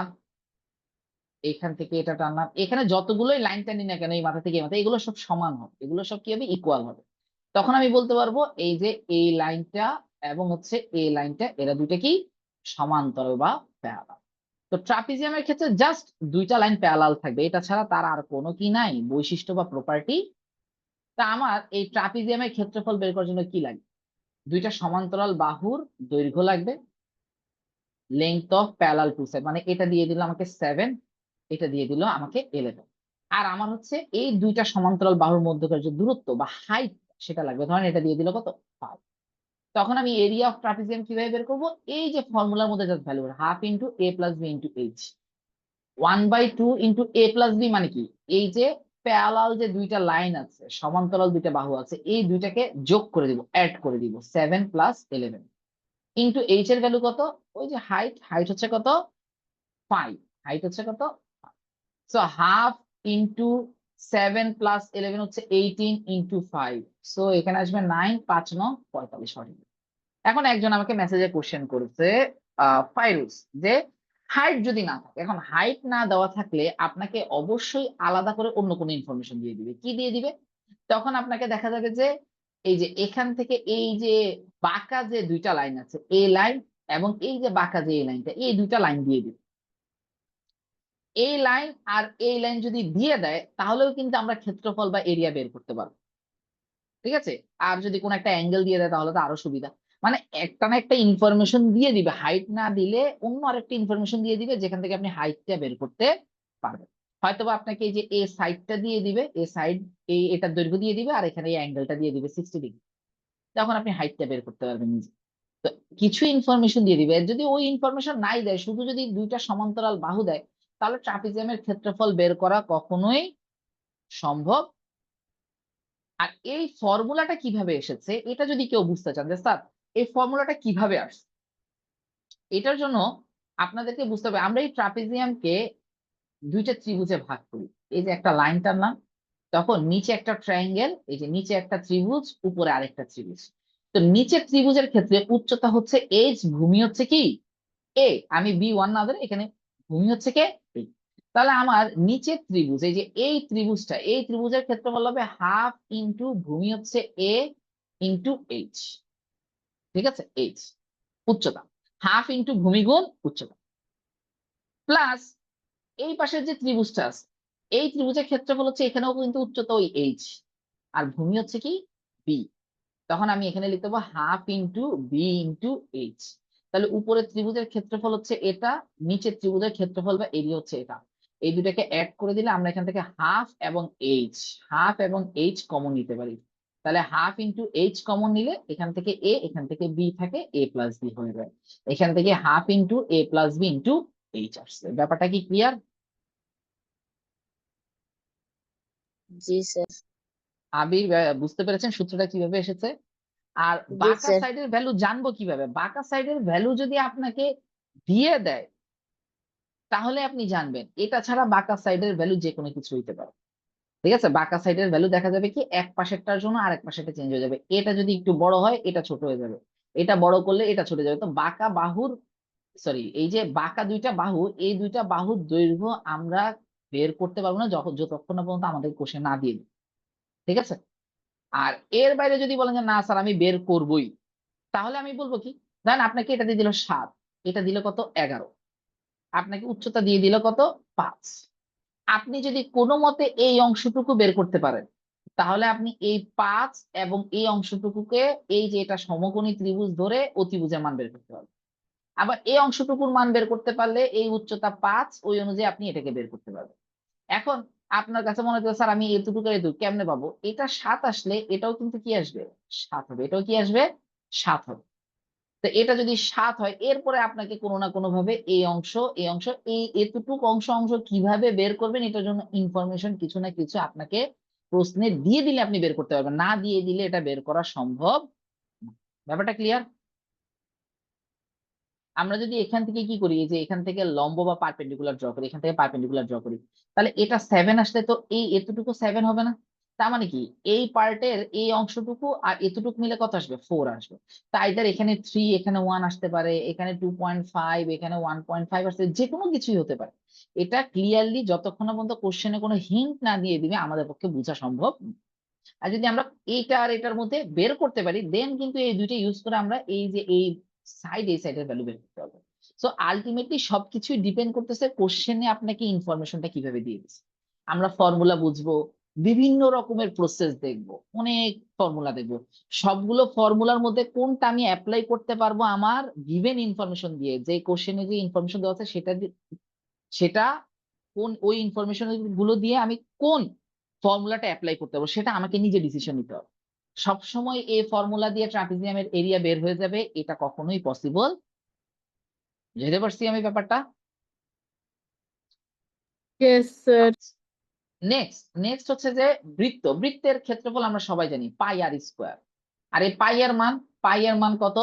এখান থেকে এটা টানলাম, এখানে যতগুলোই লাইন টানি না কেন এই মাথা থেকে এই মাথা, এগুলো সব সমান হবে, এগুলো সব কি হবে ইকুয়াল হবে। তখন আমি বলতে পারবো এই যে এই লাইনটা এবং হচ্ছে এই লাইনটা এরা দুইটা কি সমান্তরাল বা প্যারালাল। তো ট্রাপিজিয়ামের ক্ষেত্রে জাস্ট দুইটা লাইন প্যারালাল থাকবে, এটা ছাড়া তার আর কোনো কি নাই বৈশিষ্ট্য বা প্রপার্টি। তা আমার এই ট্রাপিজিয়ামের ক্ষেত্রফল বের করার জন্য কি লাগবে, দুইটা সমান্তরাল বাহুর দৈর্ঘ্য লাগবে, length of parallel to side, মানে এটা দিয়ে দিল আমাকে 7, এটা দিয়ে দিল আমাকে 11। আর আমার হচ্ছে এই দুইটা সমান্তরাল বাহুর মধ্যকার যে দূরত্ব বা হাইট সেটা লাগবে, ধরেন এটা দিয়ে দিল কত 5। তখন আমি এরিয়া অফ ট্রাপিজিয়াম কিভাবে বের করবো, এই যে ফর্মুলার মধ্যে just value half into a plus b into h, 1/2 into a plus b, মানে কি এই যে প্যারালাল যে দুইটা লাইন আছে সমান্তরাল দুইটা বাহু আছে এই দুইটাকে যোগ করে দিব, অ্যাড করে দিব 7 প্লাস 11 ইন্টু এইচ এর ভ্যালু কত, ওই যে হাইট, হাইট হচ্ছে কত 5, হাইট হচ্ছে কত, সো হাফ ইন্টু 7 প্লাস 11 হচ্ছে 18 ইন্টু 5, সো এখানে আসবে 9, 5 9 45 সঠিক। এখন একজন আমাকে মেসেজে কোশ্চেন করেছে ফাইরুজ, যে হাইট যদি না থাকে, এখন হাইট না দেওয়া থাকলে আপনাকে অবশ্যই আলাদা করে অন্য কোনো ইনফরমেশন দিয়ে দিবে, কি দিয়ে দিবে, তখন আপনাকে দেখা যাবে যে এই যে এখান থেকে এই যে বাঁকা যে দুইটা লাইন আছে এই লাইন এবং এই যে বাঁকা যে এই লাইনটা, এই দুইটা লাইন দিয়ে দিবে। এই লাইন আর এই লাইন যদি দিয়ে দেয় তাহলেও কিন্তু আমরা ক্ষেত্রফল বা এরিয়া বের করতে পারবো, ঠিক আছে। আর যদি কোনো একটা অ্যাঙ্গেল দিয়ে দেয় তাহলে তো আরো সুবিধা, মানে একটা না একটা ইনফরমেশন দিয়ে দিবে, হাইট না দিলে অন্য আরেকটা ইনফরমেশন দিয়ে দিবে যেখান থেকে আপনি হাইটটা বের করতে পারবেন। হয়তোবা আপনাকে এই যে এই সাইডটা দিয়ে দিবে, এই সাইড এই এটার দৈর্ঘ্য দিয়ে দিবে আর এখানে এই অ্যাঙ্গেলটা দিয়ে দিবে 60 ডিগ্রি, তখন আপনি হাইটটা বের করতে পারবেন নিজে। তো কিছু ইনফরমেশন দিয়ে দিবে, যদি ওই ইনফরমেশন নাই দেয় শুধু যদি দুইটা সমান্তরাল বাহু দেয় তাহলে ট্রাপিজিয়ামের ক্ষেত্রফল বের করা কখনোই সম্ভব। আর এই ফর্মুলাটা কিভাবে এসেছে এটা যদি কেউ বুঝতে চান যে স্যার এই ফর্মুলাটা কিভাবে আসছে, এটার জন্য আপনাদেরকে বুঝতে হবে আমরা এই ট্রাপিজিয়ামকে দুইটা ত্রিভুজে ভাগ করি। এই যে একটা লাইন টানলাম, তখন নিচে একটা ট্রায়াঙ্গেল, এই যে নিচে একটা ত্রিভুজ উপরে আরেকটা ত্রিভুজ। তো নিচের ত্রিভুজের ক্ষেত্রে উচ্চতা হচ্ছে এইচ, ভূমি হচ্ছে কি এ, আমি B1 না ধরে এখানে ভূমি হচ্ছে কে এ। তাহলে আমার নিচের ত্রিভুজ এই যে এই ত্রিভুজটা, এই ত্রিভুজের ক্ষেত্রফল হবে হাফ ইন্টু ভূমি হচ্ছে এ ইন্টু এইচ, ঠিক আছে, এইচ উচ্চতা, হাফ ইন্টু ভূমি গুণ উচ্চতা, প্লাস এই পাশের যে ত্রিভুজটা আছে এই ত্রিভুজের ক্ষেত্রফল হচ্ছে এখানেও কিন্তু উচ্চতা ওই এইচ আর ভূমি হচ্ছে কি বি, তখন আমি এখানে লিখতে পারবো half into b into h. তাহলে উপরের ত্রিভুজের ক্ষেত্রফল হচ্ছে এটা, নিচের ত্রিভুজের ক্ষেত্রফল বা এরিয়া হচ্ছে এটা, এই দুটাকে অ্যাড করে দিলে আমরা এখান থেকে হাফ এবং এইচ কমন নিতে পারি। তাহলে হাফ ইন্টু এইচ কমন নিলে এখান থেকে এ, এখান থেকে বি থাকে, এ প্লাস বি হয়ে যায়, এখান থেকে হাফ ইন্টু এ প্লাস বি ইন্টু এইচ আসছে। ব্যাপারটা কি ক্লিয়ার? জি স্যার। আবির বুঝতে পেরেছেন সূত্রটা কিভাবে এসেছে? আর জি বাঁকা স্যার। সাইডের ভ্যালু জানবো কিভাবে, বাঁকা সাইডের ভ্যালু যদি আপনাকে দিয়ে দেয় তাহলে আপনি জানবেন, এটা ছাড়া বাঁকা সাইডের ভ্যালু যে কোনো কিছু হইতে পারে, ঠিক আছে। বাঁকা সাইডের ভ্যালু দেখা যাবে কি এক পাশেরটার জন্য আরেক পাশেরটা চেঞ্জ হয়ে যাবে, এটা যদি একটু বড় হয় এটা ছোট হয়ে যাবে, এটা বড় করলে এটা ছোট হয়ে যাবে। তো বাঁকা বাহুর সরি এই যে বাঁকা দুইটা বাহু, এই দুইটা বাহুর দৈর্ঘ্য আমরা বের করতে পারবো না যতক্ষণ না পর্যন্ত আমাদের কোষে না দিয়ে দিই, ঠিক আছে। আর এর বাইরে যদি বলেন যে না স্যার আমি বের করবই, তাহলে আমি বলবো কি, ধরেন আপনাকে এটা দিয়ে দিল 7, এটা দিল কত 11, আপনাকে উচ্চতা দিয়ে দিল কত 5, আপনি যদি কোনো মতে এই অংশটুকু বের করতে পারেন তাহলে আপনি এই 5 এবং এই অংশটুকুকে এই যে এটা সমকোণী ত্রিভুজ ধরে অতিভুজের মান বের করতে পারবেন। আবার এই অংশটুকুর মান বের করতে পারলে এই উচ্চতা 5 ওই অনুযায়ী আপনি এটাকে বের করতে পারবেন। এখন আপনার কাছে মনে হচ্ছে স্যার আমি এতটুকু এতটুকু কেমনে পাবো, এটা 7 আসলে এটাও কিন্তু কি আসবে 7 হবে, এটাও কি আসবে 7 হবে। তো এটা যদি 7 হয় এরপরে আপনাকে কোনো না কোনো ভাবে এই অংশ এই এতটুকু অংশ কিভাবে বের করবেন এটার জন্য ইনফরমেশন কিছু না কিছু আপনাকে প্রশ্নে দিয়ে দিলে আপনি বের করতে পারবেন, না দিয়ে দিলে এটা বের করা সম্ভব না। ব্যাপারটা ক্লিয়ার? আমরা যদি এখান থেকে কি করি, এই যে এখান থেকে লম্ব বা পারপেন্ডিকুলার ড্র করি, এখান থেকে পারপেন্ডিকুলার ড্র করি, তাহলে এটা 7 আসলে তো এই এতটুকু 7 হবে না? তার মানে কি এই পার্টের এই অংশটুকু আর এতটুকু মিলে কত আসবে? 4 আসবে। তাই এদের এখানে 3, এখানে 1 আসতে পারে, এখানে 2.5, এখানে 1.5 আসতে, যে কোনো কিছুই হতে পারে। এটা ক্লিয়ারলি যতক্ষণ না পর্যন্ত কোশ্চেনে কোনো হিন্ট না দিয়ে দিবে আমাদের পক্ষে বোঝা সম্ভব না। আর যদি আমরা এইটা আর এটার মধ্যে বের করতে পারি, দেন কিন্তু এই দুইটা ইউজ করে আমরা এই যে এই সাইডের ভ্যালু বের করতে পারবো। সো আলটিমেটলি সবকিছুই ডিপেন্ড করতেছে কোশ্চেনে আপনাকে ইনফরমেশনটা কিভাবে দিয়ে দিচ্ছে। আমরা ফর্মুলা বুঝবো, বিভিন্ন রকমের প্রসেস দেখবো, অনেক ফর্মুলা দেখবো, সবগুলো ফর্মুলার মধ্যে কোনটা আমি অ্যাপ্লাই করতে পারবো আমার গিভেন ইনফরমেশন দিয়ে, যে কোশ্চেনে যে ইনফরমেশন দেওয়া আছে সেটা কোন ওই ইনফরমেশন গুলো দিয়ে আমি কোন ফর্মুলাটা অ্যাপ্লাই করতে পারবো, সেটা আমাকে নিজে ডিসিশন নিতে হবে। সবসময় এই ফর্মুলা দিয়ে ট্রাপিজিয়ামের এরিয়া বের হয়ে যাবে এটা কখনোই পসিবল। বুঝতে পারছি আমি ব্যাপারটা? Yes, sir. নেক্সট হচ্ছে যে বৃত্তের ক্ষেত্রফল আমরা সবাই জানি পাই আর স্কোয়ার। আর এই পাই এর মান কত?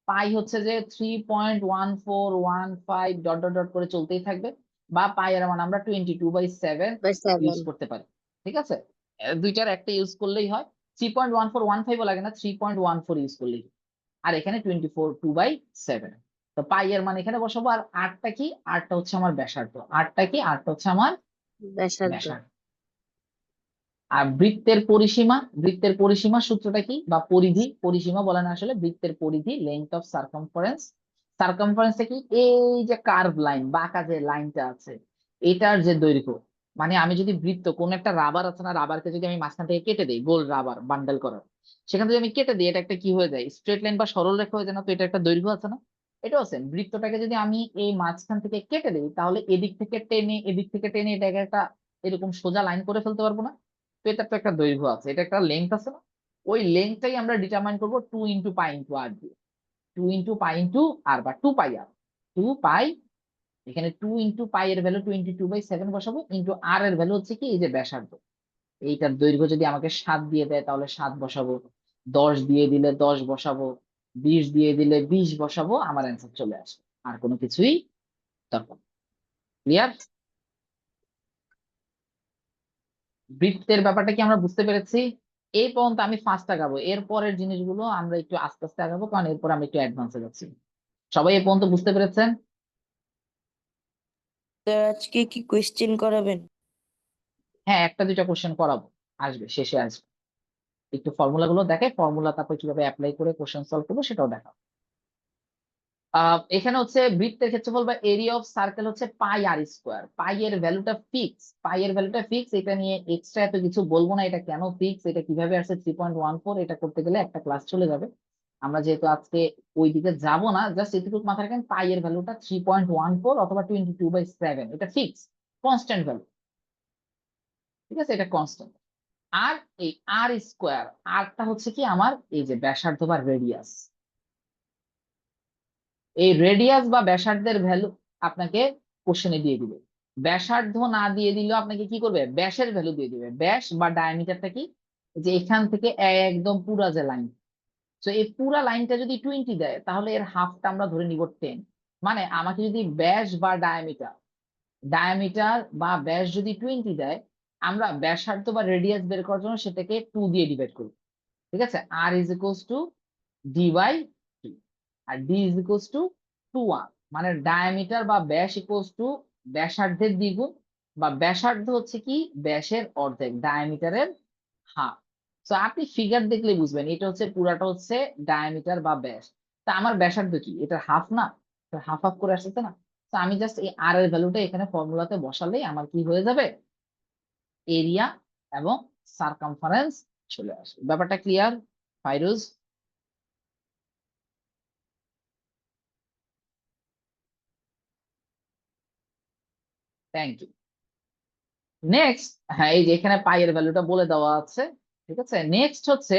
পাই হচ্ছে যে 3.1415 ডট ডট ডট করে চলতেই থাকবে, বা পাই এর মান আমরা 22/7 by ইউজ 7. করতে পারি। ঠিক আছে, দুইটার একটা ইউজ করলেই হয়। 3.1415 ও লাগে না, 3.14 ইউজ করলেই হয়। আর এখানে 2/7। তো পাই এর মান এখানে বসাবো। আর আরটা কি? আরটা হচ্ছে আমার ব্যাসার্ধ। আরটা কি? আরটা হচ্ছে আমার ব্যাসার্ধ। ব্যাসার্ধ। আর বৃত্তের পরিসীমা সূত্রটা কি? বা পরিসীমা বলে না, আসলে বৃত্তের পরিধি, লেংথ অফ সারকামফারেন্স। সারকামফারেন্সটা কি? এই যে কার্ভ লাইন, বাঁকা যে লাইনটা আছে, এটার যে দৈর্ঘ্য। মানে আমি যদি বৃত্ত, কোন একটা রাবার আছে না, রাবারকে যদি আমি মাঝখান থেকে কেটে দিই, গোল রাবার বান্ডেল করার, সেখান থেকে আমি কেটে দিই, এটা একটা কি হয়ে যায়? স্ট্রেট লাইন বা সরল রেখা হয়ে যায় না? তো এটা একটা দৈর্ঘ্য আছে না? এটাও সেম, বৃত্তটাকে যদি আমি এই মাঝখান থেকে কেটে দিই, তাহলে এদিক থেকে টেনে এটাকে একটা এরকম সোজা লাইন করে ফেলতে পারবো না? তো এটা তো একটা দৈর্ঘ্য আছে, এটা একটা লেন্থ আছে না? ওই লেন্থটাই আমরা ডিটারমাইন করবো 2 × π × r দিয়ে। 2 × π × r বা 2πr। 2π, এখানে 2 × π এর ভ্যালু 22/7 বসাবো, ইন্টু r এর ভ্যালু হচ্ছে কি এই যে ব্যাসার্ধ। এইটার দৈর্ঘ্য যদি আমাকে 7 দিয়ে দেয় তাহলে 7 বসাবো, 10 দিয়ে দিলে 10 বসাবো, 20 দিয়ে দিলে 20 বসাবো, আমার অ্যান্সার চলে আসবে। আর কোনো কিছুই দরকার। ক্লিয়ার? বৃত্তের ব্যাপারটা কি আমরা বুঝতে পেরেছি? এই পর্যন্ত আমি ফার্স্ট আগাবো, এর পরের জিনিসগুলো আমরা একটু আস্তে আস্তে আগাবো, কারণ এরপর আমরা একটু অ্যাডভান্সে যাচ্ছি। সবাই এই পর্যন্ত বুঝতে পেরেছেন? স্যার আজকে কি কোয়েশ্চেন করাবেন? হ্যাঁ, একটা দুইটা কোশ্চেন করাবো, আসবে, শেষে আসবে। একটু ফর্মুলা গুলো দেখাই, ফর্মুলা তারপর কিভাবে অ্যাপ্লাই করে কোশ্চেন সলভ করবো সেটাও দেখাবো। এখানে হচ্ছে বৃত্তের ক্ষেত্রফল বা এরিয়া অফ সার্কেল হচ্ছে পাই আর স্কোয়ার। পাই এর ভ্যালুটা ফিক্স, এটা নিয়ে এক্সট্রা এত কিছু বলবো না। এটা কেন ফিক্স, এটা কিভাবে আসছে 3.14, এটা করতে গেলে একটা ক্লাস চলে যাবে। আমরা যেহেতু আজকে ওই দিকে যাব না, জাস্ট এটুকু মাথায় রাখেন, পাই এর ভ্যালুটা 3.14 অথবা 22/7, এটা ফিক্স, কনস্ট্যান্ট ভ্যালু। ঠিক আছে, এটা কনস্ট্যান্ট। আর এই আর স্কোয়ার, আরটা হচ্ছে কি আমার এই যে ব্যাসার্ধ বা রেডিয়াস। এই রেডিয়াস বা ব্যাসার্ধের ভ্যালু আপনাকে কোশ্চেনে দিয়ে দিবে। ব্যাসার্ধ না দিয়ে দিলেও আপনাকে কি করবে? ব্যাসের ভ্যালু দিয়ে দিবে। ব্যাস বা ডায়ামিটারটা কি? যে এখান থেকে একদম পুরা যে লাইন, তো এই পুরা লাইনটা যদি 20 দেয়, তাহলে এর হাফটা আমরা ধরে নিব 10। মানে আমাকে যদি ব্যাস বা ডায়ামিটার বা ব্যাস যদি 20 দেয়, আমরা ব্যাসার্ধ বা রেডিয়াস বের করার জন্য সেটাকে 2 দিয়ে ডিভাইড করি। ঠিক আছে, r is equals to d/2, আর d is equals to 2r। মানে ডায়ামিটার বা ব্যাস ইকুয়ালস টু ব্যাসার্ধের দ্বিগুণ, বা ব্যাসার্ধ হচ্ছে কি ব্যাসের অর্ধেক, ডায়ামিটারের হাফ। তো আপনি ফিগার দেখলে বুঝবেন এটা হচ্ছে পুরাটা হচ্ছে ডায়ামিটার বা ব্যাস। তা আমার ব্যাসার্ধ কি? এটা হাফ না? হাফ হাফ করে আসছে না? তো আমি জাস্ট এই আর এর ভ্যালুটা এখানে ফর্মুলাতে বসালেই আমার কি হয়ে যাবে? এরিয়া এবং সারকামফারেন্স চলে আসবে। ব্যাপারটা clear Fairuz? Thank you. Next, হ্যাঁ, এই যে এখানে পাই এর ভ্যালুটা বলে দেওয়া আছে। ঠিক আছে, নেক্সট হচ্ছে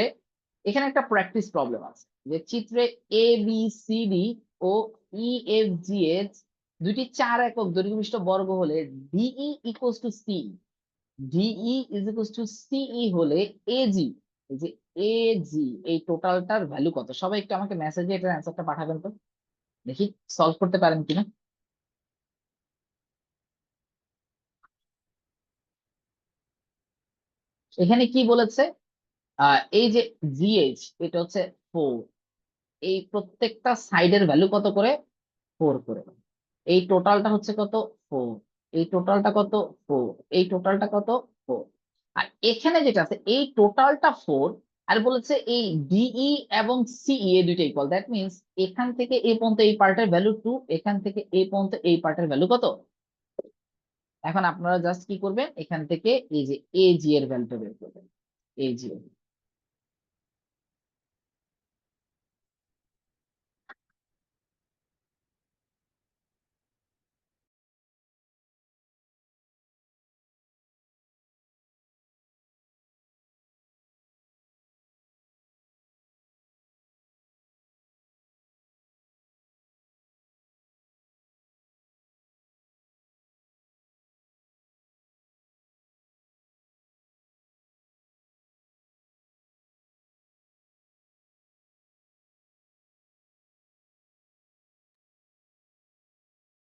এখানে একটা প্র্যাকটিস প্রবলেম আছে, যে চিত্রে এ বি সি ডি ও ই এফ জি এইচ দুইটি 4 একক দৈর্ঘ্য বিশিষ্ট বর্গ হলে DE equals to C, DE is equals to CE হলে এজি, এই যে এজি এই টোটালটার ভ্যালু কত? সবাই একটু আমাকে মেসেজে এটার অ্যান্সারটা পাঠাবেন তো। দেখি সলভ করতে পারেন কিনা। এখানে কি বলেছে, এই যে জিএইচ এটা হচ্ছে 4, এই প্রত্যেকটা সাইডের ভ্যালু কত করে, 4 করে। এই টোটালটা হচ্ছে কত, 4। এই টোটালটা কত, 4। এই টোটালটা কত, 4। আর এখানে যেটা আছে এই টোটালটা 4, আর বলেছে এই ডিই এবং সিই এই দুইটা ইকুয়াল, দ্যাট মিন্স এখান থেকে এই পর্যন্ত এই পার্টের ভ্যালু 2, এখান থেকে এই পর্যন্ত এই পার্টের ভ্যালু কত। এখন আপনারা জাস্ট কি করবেন, এখান থেকে এই যে এজি এর ভ্যালুটা বের করবেন, এজি।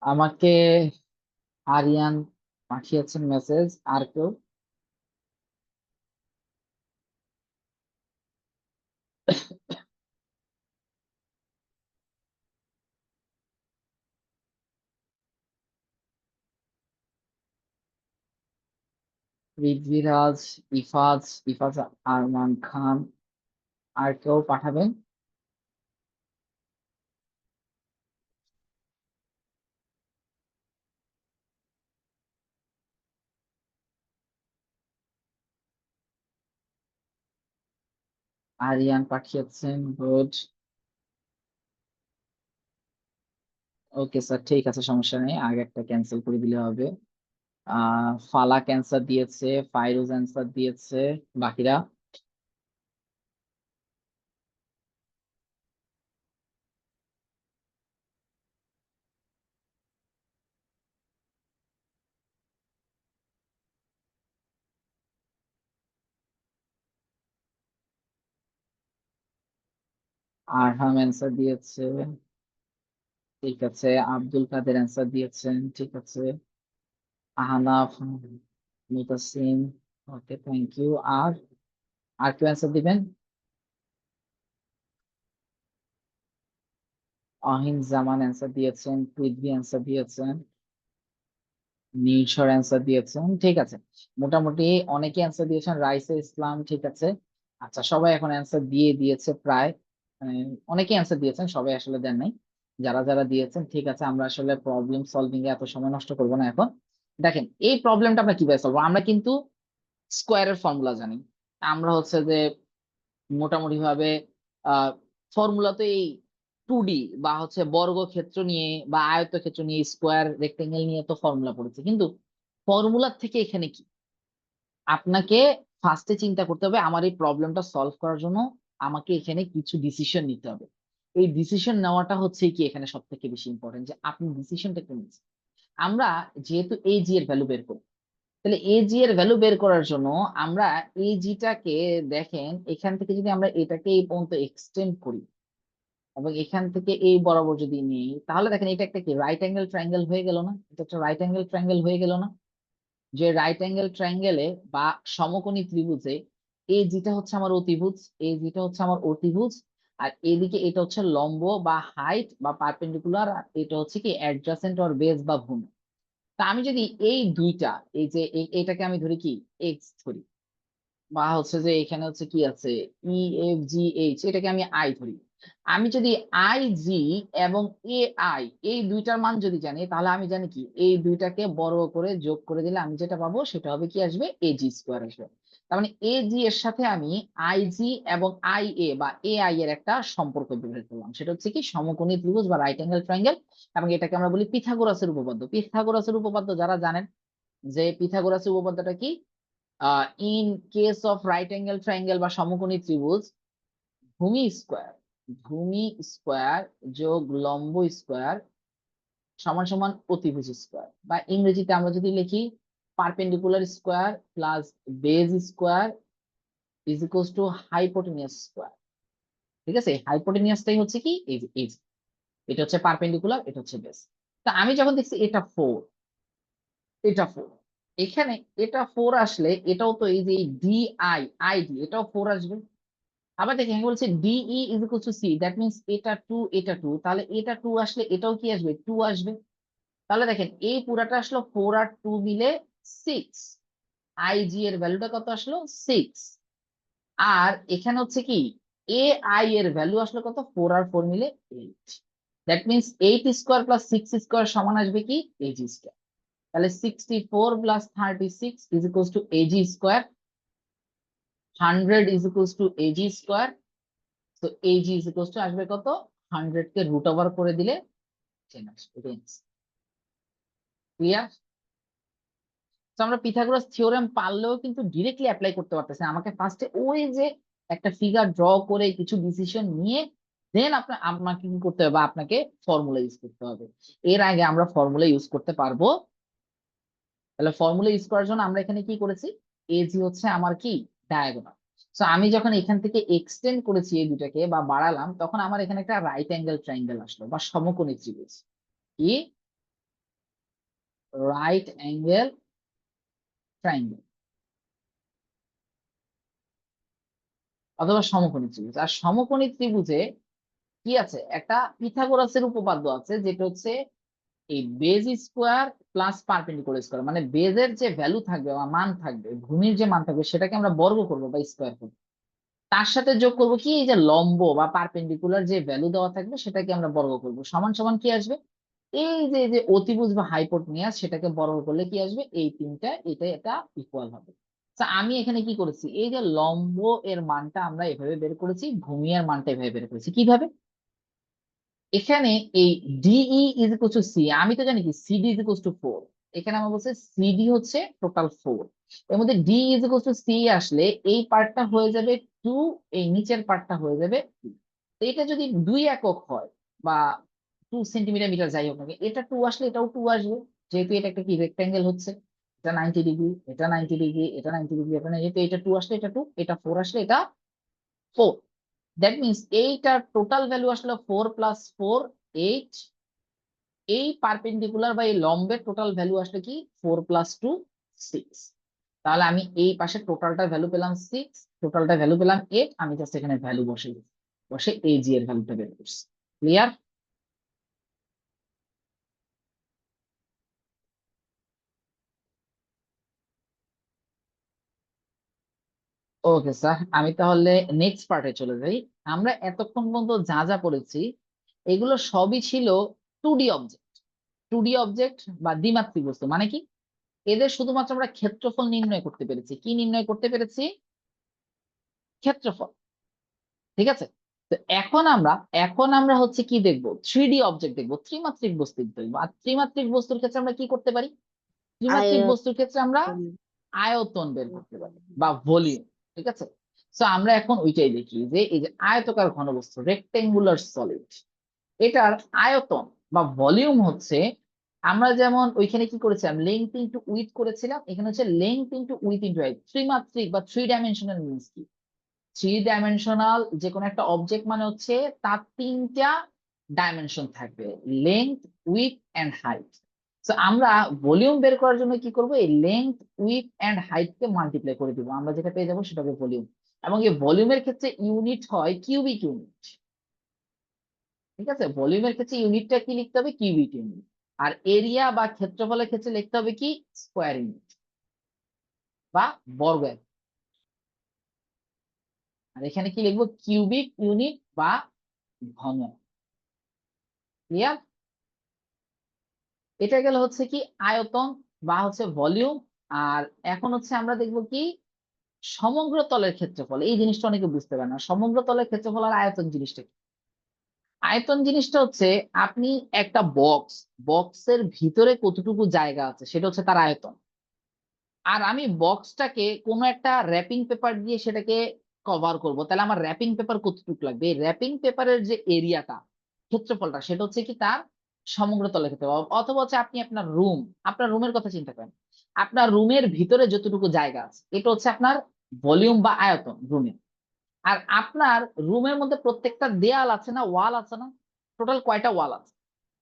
আমাকে আরিয়ান পাঠিয়েছেন মেসেজ, আর কেউ? পৃথ্বীরাজ, ইফাজ, ইফাজ আরমান খান, আর কেউ পাঠাবেন? আরিয়ান পাঠিয়েছেন, গুড। ওকে স্যার, ঠিক আছে, সমস্যা নেই, আগে একটা ক্যান্সেল করে দিলে হবে। ফালাক অ্যান্সার দিয়েছে, ফাইরুজ অ্যান্সার দিয়েছে, বাকিরা? আরহাম অ্যান্সার দিয়েছে, ঠিক আছে। আব্দুল কাদের অ্যান্সার দিয়েছেন, ঠিক আছে। আহনাফ, মুতাসিম, ওকে, থ্যাংক ইউ। আর কেউ অ্যান্সার দিবেন? অহিন জামান অ্যান্সার দিয়েছেন, পৃথ্বী অ্যান্সার দিয়েছেন, নীলসর অ্যান্সার দিয়েছেন, ঠিক আছে। মোটামুটি অনেকে অ্যান্সার দিয়েছেন, রাইসে ইসলাম, ঠিক আছে। আচ্ছা, সবাই এখন অ্যান্সার দিয়ে দিয়েছে প্রায়, মানে অনেকে অ্যান্সার দিয়েছেন, সবাই আসলে দেন নাই। যারা যারা দিয়েছেন, ঠিক আছে, আমরা আসলে প্রবলেম সলভিং এ এত সময় নষ্ট করবো না এখন। দেখেন এই প্রবলেমটা আমরা কিভাবে সলভ, আমরা কিন্তু স্কোয়ারের ফর্মুলা জানি। আমরা হচ্ছে যে মোটামুটি ভাবে ফর্মুলা তো এই 2D বা হচ্ছে বর্গক্ষেত্র নিয়ে বা আয়তক্ষেত্র নিয়ে, স্কোয়ার রেক্টেঙ্গেল নিয়ে তো ফর্মুলা পড়েছে, কিন্তু ফর্মুলার থেকে এখানে কি, আপনাকে ফার্স্টে চিন্তা করতে হবে আমার এই প্রবলেমটা সলভ করার জন্য আমাকে এখানে কিছু ডিসিশন নিতে হবে। এই ডিসিশন নেওয়াটা হচ্ছে কি এখানে সব থেকে বেশি ইম্পর্টেন্ট, যে আপনি ডিসিশনটা কি নিচ্ছেন। আমরা যেহেতু এই জি এর ভ্যালু বের করব, তাহলে এই জি এর ভ্যালু বের করার জন্য আমরা এই জিটাকে, দেখেন এখান থেকে যদি আমরা এটাকে এই পর্যন্ত এক্সটেন্ড করি এবং এখান থেকে এই বরাবর যদি নিই, তাহলে দেখেন এটা একটা কি রাইট অ্যাঙ্গেল ট্রায়াঙ্গেল হয়ে গেল না, এটা একটা রাইট অ্যাঙ্গেল ট্রায়াঙ্গেল হয়ে গেল না। যে রাইট অ্যাঙ্গেল ট্রায়াঙ্গেলে বা সমকোণী ত্রিভুজে এই যেটা হচ্ছে আমার অতিভুজ, এই যেটা হচ্ছে আমার অতিভুজ, আর এদিকে এটা হচ্ছে লম্ব বা হাইট বা পারপেন্ডিকুলার, আর এটা হচ্ছে কি অ্যাডজাসেন্ট অর বেস বা ভূমি। তা আমি যদি এই দুইটা, এই যে এটাকে আমি ধরি কি এক্স ধরি, বা হচ্ছে যে এখানে হচ্ছে কি আছে ই এফ জি এইচ, এটাকে আমি আই ধরি। আমি যদি আই জি এবং এ আই এই দুইটার মান যদি জানি, তাহলে আমি জানি কি এই দুইটাকে বড় করে যোগ করে দিলে আমি যেটা পাবো সেটা হবে কি আসবে, এ জি স্কোয়ার আসবে। তার মানে এ জি এর সাথে আমি আই জি এবং আই এ বা এ আই এর একটা সম্পর্ক বের করলাম, সেটা হচ্ছে কি সমকোণী ত্রিভুজ বা রাইট অ্যাঙ্গেল ট্রায়াঙ্গেল। এবং এটাকে আমরা বলি পিথাগোরাসের উপপাদ্য। পিথাগোরাসের উপপাদ্য যারা জানেন, যে পিথাগোরাসের উপপাদ্যটা কি, in case of right angle triangle বা সমকোণী ত্রিভুজ, ভূমি স্কোয়ার, ভূমি স্কোয়ার যোগ লম্ব স্কোয়ার সমান সমান অতিভুজ স্কোয়ার, বা ইংরেজিতে আমরা যদি লিখি perpendicular square plus base square is equals to hypotenuse square. ঠিক আছে, হাইপোটেনিয়াসটাই হচ্ছে কি এই যে এই যে। এটা হচ্ছে পারপেন্ডিকুলার, এটা হচ্ছে বেস। তা আমি যখন দেখছি এটা 4, এটা 4, এখানে এটা 4 আসলে এটাও তো এই যে ডি আই আই ডি এটাও 4 আসবে। আবার দেখেন এখানে বলছে DE is equal to C, that means এটা 2 এটা 2, তাহলে এটা 2 আসলে এটাও কি আসবে 2 আসবে। তাহলে দেখেন এই পুরাটা আসলো 4 আর 2 মিলে 6, আই জি এর ভ্যালুটা কত আসলো 6। আর এখানে হচ্ছে কি এ আই এর ভ্যালু আসলো কত 4 আর 4 মিলে 8, that means 8 square plus 6 square সমান আসবে কি এজি স্কোয়ার। তাহলে 64 plus 36 is equal two AG square, 100 is equal two AG square. তো এজি ইজ ইকুয়াল টু আসবে কত 100 কে রুট ওভার করে দিলে 10 আসবে। ক্লিয়ার? তো আমরা পিথাগোরাস থিওরেম পারলেও কিন্তু ডিরেক্টলি অ্যাপ্লাই করতে পারতেছি না। আমাকে ফার্স্টে ওই যে একটা ফিগার ড্র করে কিছু ডিসিশন নিয়ে দেন আপনাকে কি করতে হবে বা আপনাকে ফর্মুলা ইউজ করতে হবে। এর আগে আমরা ফর্মুলা ইউজ করতে পারবো। তাহলে ফর্মুলা ইউজ করার জন্য আমরা এখানে কি করেছি, এজি হচ্ছে আমার কি ডায়াগোনাল। সো আমি যখন এখান থেকে এক্সটেন্ড করেছি এই দুটাকে বা বাড়ালাম, তখন আমার এখানে একটা রাইট অ্যাঙ্গেল ট্রায়াঙ্গেল আসলো বা সমকোণী ত্রিভুজ। কি রাইট অ্যাঙ্গেল ট্রায়াঙ্গেল অথবা সমকোণী ত্রিভুজ। আর সমকোণী ত্রিভুজে কি আছে, একটা পিথাগোরাসের উপপাদ্য আছে যেটা হচ্ছে এই base square plus perpendicular square, মানে বেজের যে ভ্যালু থাকবে বা মান থাকবে, ভূমির যে মান থাকবে সেটাকে আমরা বর্গ করবো বা স্কোয়ার করবো, তার সাথে যোগ করব কি এই যে লম্ব বা পারপেন্ডিকুলার যে ভ্যালু দেওয়া থাকবে সেটাকে আমরা বর্গ করব, সমান সমান কি আসবে এই যে অতিভুজ বা হাইপোটেনিয়াস, সেটাকে বর্গ করলে কি আসবে এই তিনটা, এটা ইকুয়াল হবে। তা আমি এখানে কি করেছি, এই যে লম্ব এর মানটা আমরা এভাবে বের করেছি, ভূমি এর মানটা এভাবে বের করেছি। কিভাবে, এখানে এই DE is equal to C, আমি তো জানি কি সিডি ইজ ইকুয়াল টু 4, এখানে আমার বলছে সিডি হচ্ছে টোটাল 4, এর মধ্যে D is equal to C আসলে এই পার্টটা হয়ে যাবে 2, এই নিচের পার্টটা হয়ে যাবে 2। তো এটা যদি 2 একক হয় বা 2 সেন্টিমিটার মিটার যাই হোক না কেন, এটা 2 আসলে এটাও 2 আসবে, যেহেতু এটা একটা কি রেক্টাঙ্গেল হচ্ছে, এটা 90 ডিগ্রি, এটা 90 ডিগ্রি, এটা 90 ডিগ্রি, এটা 90, যেহেতু এটা 2 আসলে এটা 2, এটা 4 আসলে এটা 4। দ্যাট মিনস এইটার টোটাল ভ্যালু আসলে 4 প্লাস 4 8, এই পারপেন্ডিকুলার বা এই লম্বের টোটাল ভ্যালু আসলে কি 4 প্লাস 2 6। তাহলে আমি এই পাশে টোটালটা ভ্যালু পেলাম 6, টোটালটা ভ্যালু পেলাম 8, আমি জাস্ট এখানে ভ্যালু বসে দিচ্ছি, বসে এজি এর ভ্যালুটা বের করছি। ক্লিয়ার? ওকে স্যার, আমি তাহলে নেক্সট পার্টে চলে যাই। আমরা এতক্ষণ পর্যন্ত যা যা পড়েছি এগুলো সবই ছিল 2D অবজেক্ট। 2D অবজেক্ট বা দ্বিমাত্রিক বস্তু মানে কি, এদের শুধুমাত্র আমরা ক্ষেত্রফল নির্ণয় করতে পেরেছি। কি নির্ণয় করতে পেরেছি? ক্ষেত্রফল। ঠিক আছে। তো এখন আমরা হচ্ছে কি দেখবো, 3D অবজেক্ট দেখবো, ত্রিমাত্রিক বস্তু দেখবো। আর ত্রিমাত্রিক বস্তুর ক্ষেত্রে আমরা কি করতে পারি, ত্রিমাত্রিক আয়তন। বস্তুর ক্ষেত্রে আমরা আয়তন বের করতে পারি বা ভলিউম। ঠিক আছে। তো আমরা এখন ওইটাই দেখি যে এই যে আয়তকার ঘনবস্তু রেক্টেঙ্গুলার সলিড, এটার আয়তন বা ভলিউম হচ্ছে, আমরা যেমন ওইখানে কি করেছিলাম লেংথ ইনটু উইডথ করেছিলাম, এখানে হচ্ছে length into width into height. ত্রিমাত্রিক বা 3 ডাইমেনশনাল মিনস কি, 3 ডাইমেনশনাল যে কোনো একটা অবজেক্ট মানে হচ্ছে তার 3টা ডাইমেনশন থাকবে, লেংথ উইডথ এন্ড হাইট। তো আমরা ভলিউম বের করার জন্য কি করব, এই লেংথ উইডথ এন্ড হাইট কে মাল্টিপ্লাই করে দিব, আমরা যেটা পেয়ে যাবো সেটা হবে ভলিউম। এবং এই ভলিউমের ক্ষেত্রে ইউনিট হয় কিউবিক ইউনিট। ঠিক আছে, ভলিউমের ক্ষেত্রে ইউনিটটা কি লিখতে হবে, কিউবিক ইউনিট। আর এরিয়া বা ক্ষেত্রফলের ক্ষেত্রে লিখতে হবে কি স্কোয়ার ইউনিট বা বর্গ একক। আর এখানে কি লিখবো, কিউবিক ইউনিট বা ঘন। ক্লিয়ার? এটা গেল হচ্ছে কি আয়তন বা হচ্ছে ভলিউম। আর এখন হচ্ছে আমরা দেখবো কি সমগ্র তলের ক্ষেত্রফল। এই জিনিসটা অনেকে বুঝতে পারে না, সমগ্র তলের ক্ষেত্রফল আর আয়তন জিনিসটা কি। আয়তন জিনিসটা হচ্ছে আপনি একটা বক্সের ভিতরে কতটুকু জায়গা আছে সেটা হচ্ছে তার আয়তন। আর আমি বক্সটাকে কোনো একটা র্যাপিং পেপার দিয়ে সেটাকে কভার করব, তাহলে আমার র্যাপিং পেপার কতটুকু লাগবে, এই র্যাপিং পেপারের যে এরিয়াটা ক্ষেত্রফলটা সেটা হচ্ছে কি তার সমগ্র তলের ক্ষেত্রফল। অথবা হচ্ছে আপনি আপনার রুমের কথা চিন্তা করেন, আপনার রুমের ভিতরে যতটুকু জায়গা আছে এটা হচ্ছে আপনার ভলিউম বা আয়তন রুমের। আর আপনার রুমের মধ্যে প্রত্যেকটা দেয়াল আছে না, ওয়াল আছে না, টোটাল কয়টা ওয়াল আছে?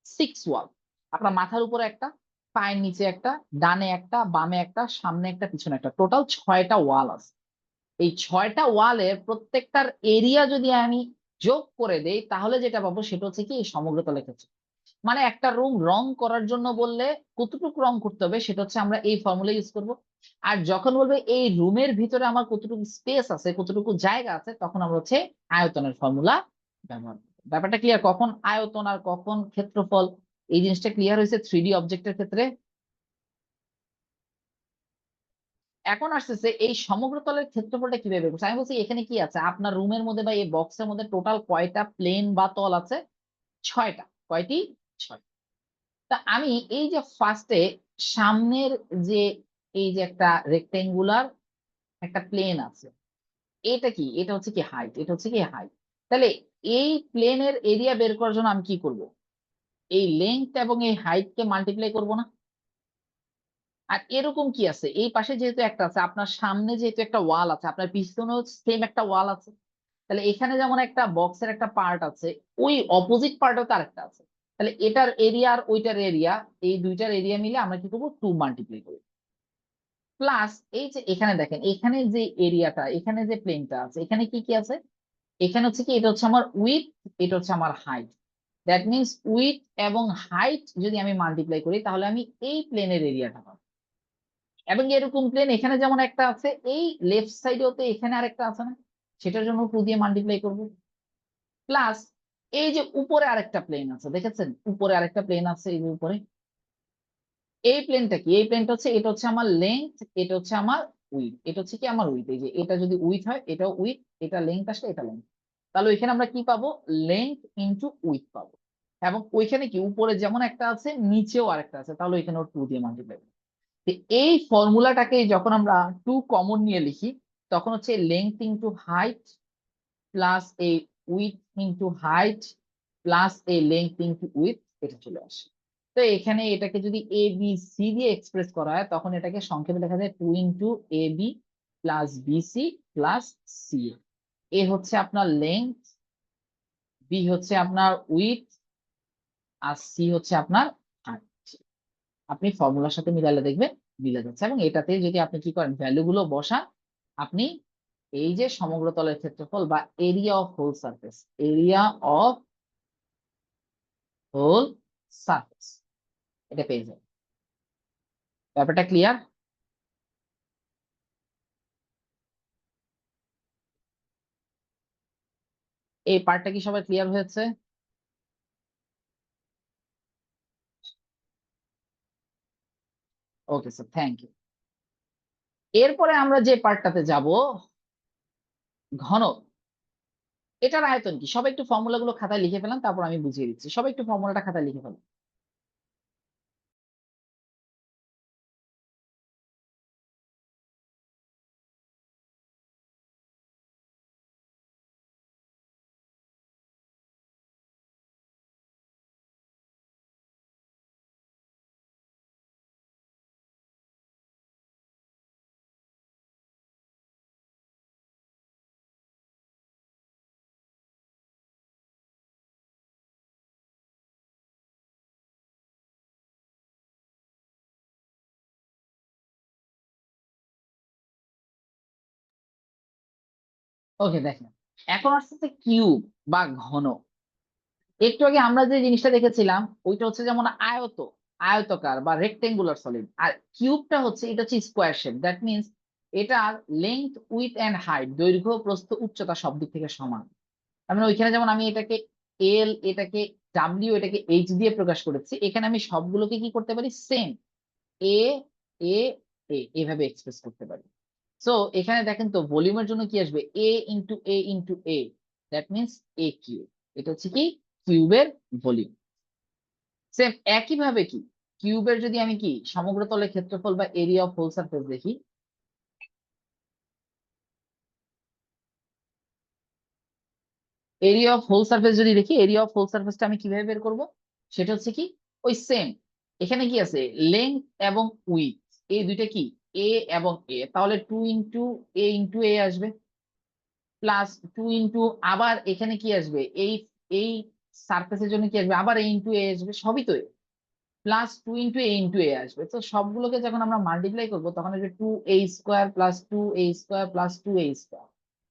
6 ওয়াল। আপনার মাথার উপরে একটা, পায়ের নিচে একটা, ডানে একটা, বামে একটা, সামনে একটা, পিছনে একটা, টোটাল 6টা ওয়াল আছে। এই 6টা ওয়ালের প্রত্যেকটার এরিয়া যদি আমি যোগ করে দেই তাহলে যেটা পাবো সেটা হচ্ছে কি এই সমগ্রতলের ক্ষেত্রে। মানে একটা রুম রং করার জন্য বললে কতটুকু রং করতে হবে সেটা হচ্ছে আমরা এই ফর্মুলা ইউজ করব। আর যখন বলবে এই রুমের ভিতরে আমার কতটুকু স্পেস আছে, কতটুকু জায়গা আছে, তখন আমরা হচ্ছে আয়তনের ফর্মুলা ব্যবহার করব। ব্যাপারটা ক্লিয়ার? কখন আয়তন আর কখন ক্ষেত্রফল, এই জিনিসটা ক্লিয়ার হয়েছে 3D অবজেক্টের ক্ষেত্রে। এখন আসতেছে এই সমগ্রতলের ক্ষেত্রফলটা কিভাবে বের করছে। আমি বলছি এখানে কি আছে, আপনার রুমের মধ্যে বা এই বক্সের মধ্যে টোটাল কয়টা প্লেন বা তল আছে? 6টা। কয়টি? 6। তা আমি এই যে ফার্স্টে সামনের যে এই যে একটা রেক্টেঙ্গুলার একটা প্লেন আছে, এটা কি? এটা হচ্ছে কি হাইট, এটা হচ্ছে কি হাইট। তাহলে এই প্লেনের এরিয়া বের করার জন্য আমি কি করব? এই লেংথ এবং এই হাইট কে মাল্টিপ্লাই করব না? আর এরকম কি আছে, এই পাশে যেহেতু একটা আছে, আপনার সামনে যেহেতু একটা ওয়াল আছে, আপনার পিছনেও সেম একটা ওয়াল আছে, তাহলে এখানে যেমন একটা বক্সের একটা পার্ট আছে, ওই অপোজিট পার্টও তার একটা আছে। তাহলে এটার এরিয়া আর ওইটার এরিয়া, এই দুইটার এরিয়া মিলে আমরা কি করবো? 2 মাল্টিপ্লাই করি। প্লাস এই যে এখানে দেখেন, এখানে যে এরিয়াটা, এখানে যে প্লেনটা আছে, এখানে কি কি আছে? এখানে হচ্ছে কি, এটা হচ্ছে আমার উইথ, এটা হচ্ছে আমার হাইট। দ্যাট মিনস উইথ এবং হাইট যদি আমি মাল্টিপ্লাই করি তাহলে আমি এই প্লেনের এরিয়াটা পাবো। এবং এরকম প্লেন এখানে যেমন একটা আছে, এই লেফট সাইডেও তো এখানে আরেকটা আছে না, সেটার জন্য 2 দিয়ে মাল্টিপ্লাই করবো। প্লাস এই যে উপরে আরেকটা প্লেন আছে, দেখেছেন উপরে আরেকটা প্লেন আছে, এই যে উপরে এই প্লেনটা কি? এই প্লেনটা হচ্ছে, এটা হচ্ছে আমার লেংথ, এটা হচ্ছে আমার উইথ, এটা হচ্ছে কি আমার উইথ। এই যে এটা যদি উইথ হয়, এটাও উইথ, এটা লেংথ আসলে এটা লেংথ, তাহলে ওইখানে আমরা কি পাবো? লেংথ ইন্টু উইথ পাবো। এবং ওইখানে কি উপরে যেমন একটা আছে, নিচেও আরেকটা আছে, তাহলে ওইখানে 2 দিয়ে মাল্টিপ্লাই। এই ফর্মুলাটাকে যখন আমরা 2 কমন নিয়ে লিখি, তখন হচ্ছে লেংথ ইন্টু হাইট প্লাস এই উইথ ইন্টু হাইট প্লাস এই লেংথ ইন্টু উইথ, এটা চলে আসে। তো এখানে এটাকে যদি এ বি সি দিয়ে এক্সপ্রেস করা হয়, তখন এটাকে সংক্ষেপে লেখা যায় 2 into A B plus BC plus C. A হচ্ছে আপনার লেংথ, বি হচ্ছে আপনার উইথ, আর সি হচ্ছে আপনার হাইট। আপনি ফর্মুলার সাথে মিলালে দেখবেন মিলে যাচ্ছে। এবং এটাতে যদি আপনি কি করেন, ভ্যালু গুলো বসান, আপনি এই যে সমগ্র তলের ক্ষেত্রফল বা area of whole surface, area of whole surface, এটা পেয়ে যাবেন। ব্যাপারটা ক্লিয়ার? এই পার্টটা কি সবাই ক্লিয়ার হয়েছে? Okay sir, thank you. এরপরে আমরা যে পার্টটাতে যাব, ঘনক। এটার আয়তন কি? সবাই একটু ফর্মুলা গুলো খাতায় লিখে ফেলাম, তারপর আমি বুঝিয়ে দিচ্ছি। সবাই একটু ফর্মুলাটা খাতায় লিখে ফেলাম। ওকে, দেখেন এখন আসছে কিউব বা ঘন। একটু আগে আমরা যে জিনিসটা দেখেছিলাম ওইটা হচ্ছে যেমন আয়তকার বা রেক্টেঙ্গুলার সলিড, আর কিউবটা হচ্ছে, এটা হচ্ছে স্কোয়ার শেপ। দ্যাট মিনস এটার লেংথ উইথ এন্ড হাইট, দৈর্ঘ্য প্রস্থ উচ্চতা সব দিক থেকে সমান। তার মানে ওইখানে যেমন আমি এটাকে এল, এটাকে ডাব্লিউ, এটাকে এইচ দিয়ে প্রকাশ করেছি, এখানে আমি সবগুলোকে কি করতে পারি? সেম এ এ এ এভাবে এক্সপ্রেস করতে পারি। সো এখানে দেখেন তো ভলিউমের জন্য কি আসবে? A into A into A, that means A cube. এটা হচ্ছে কি কিউবের ভলিউম। সেম একইভাবে কি কিউবের যদি আমি কি সমগ্র তলের ক্ষেত্রফল বা এরিয়া অফ হোল সারফেস দেখি, এরিয়া অফ হোল সারফেস যদি দেখি, এরিয়া অফ হোল সারফেসটা আমি কিভাবে বের করব? সেটা হচ্ছে কি ওই সেম, এখানে কি আছে? লেংথ এবং উইথ, এই দুইটা কি এ এবং এ, তাহলে 2 ইন্টু এ আসবে, প্লাস 2 ইন্টু আবার এখানে কি আসবে? এই এই সারফেসের জন্য কি আসবে, আবার a ইন্টু a আসবে, সবই তো plus 2 into a into a আসবে। তো সবগুলোকে যখন আমরা মাল্টিপ্লাই করবো তখন আসবে 2a square plus 2a square plus 2a square,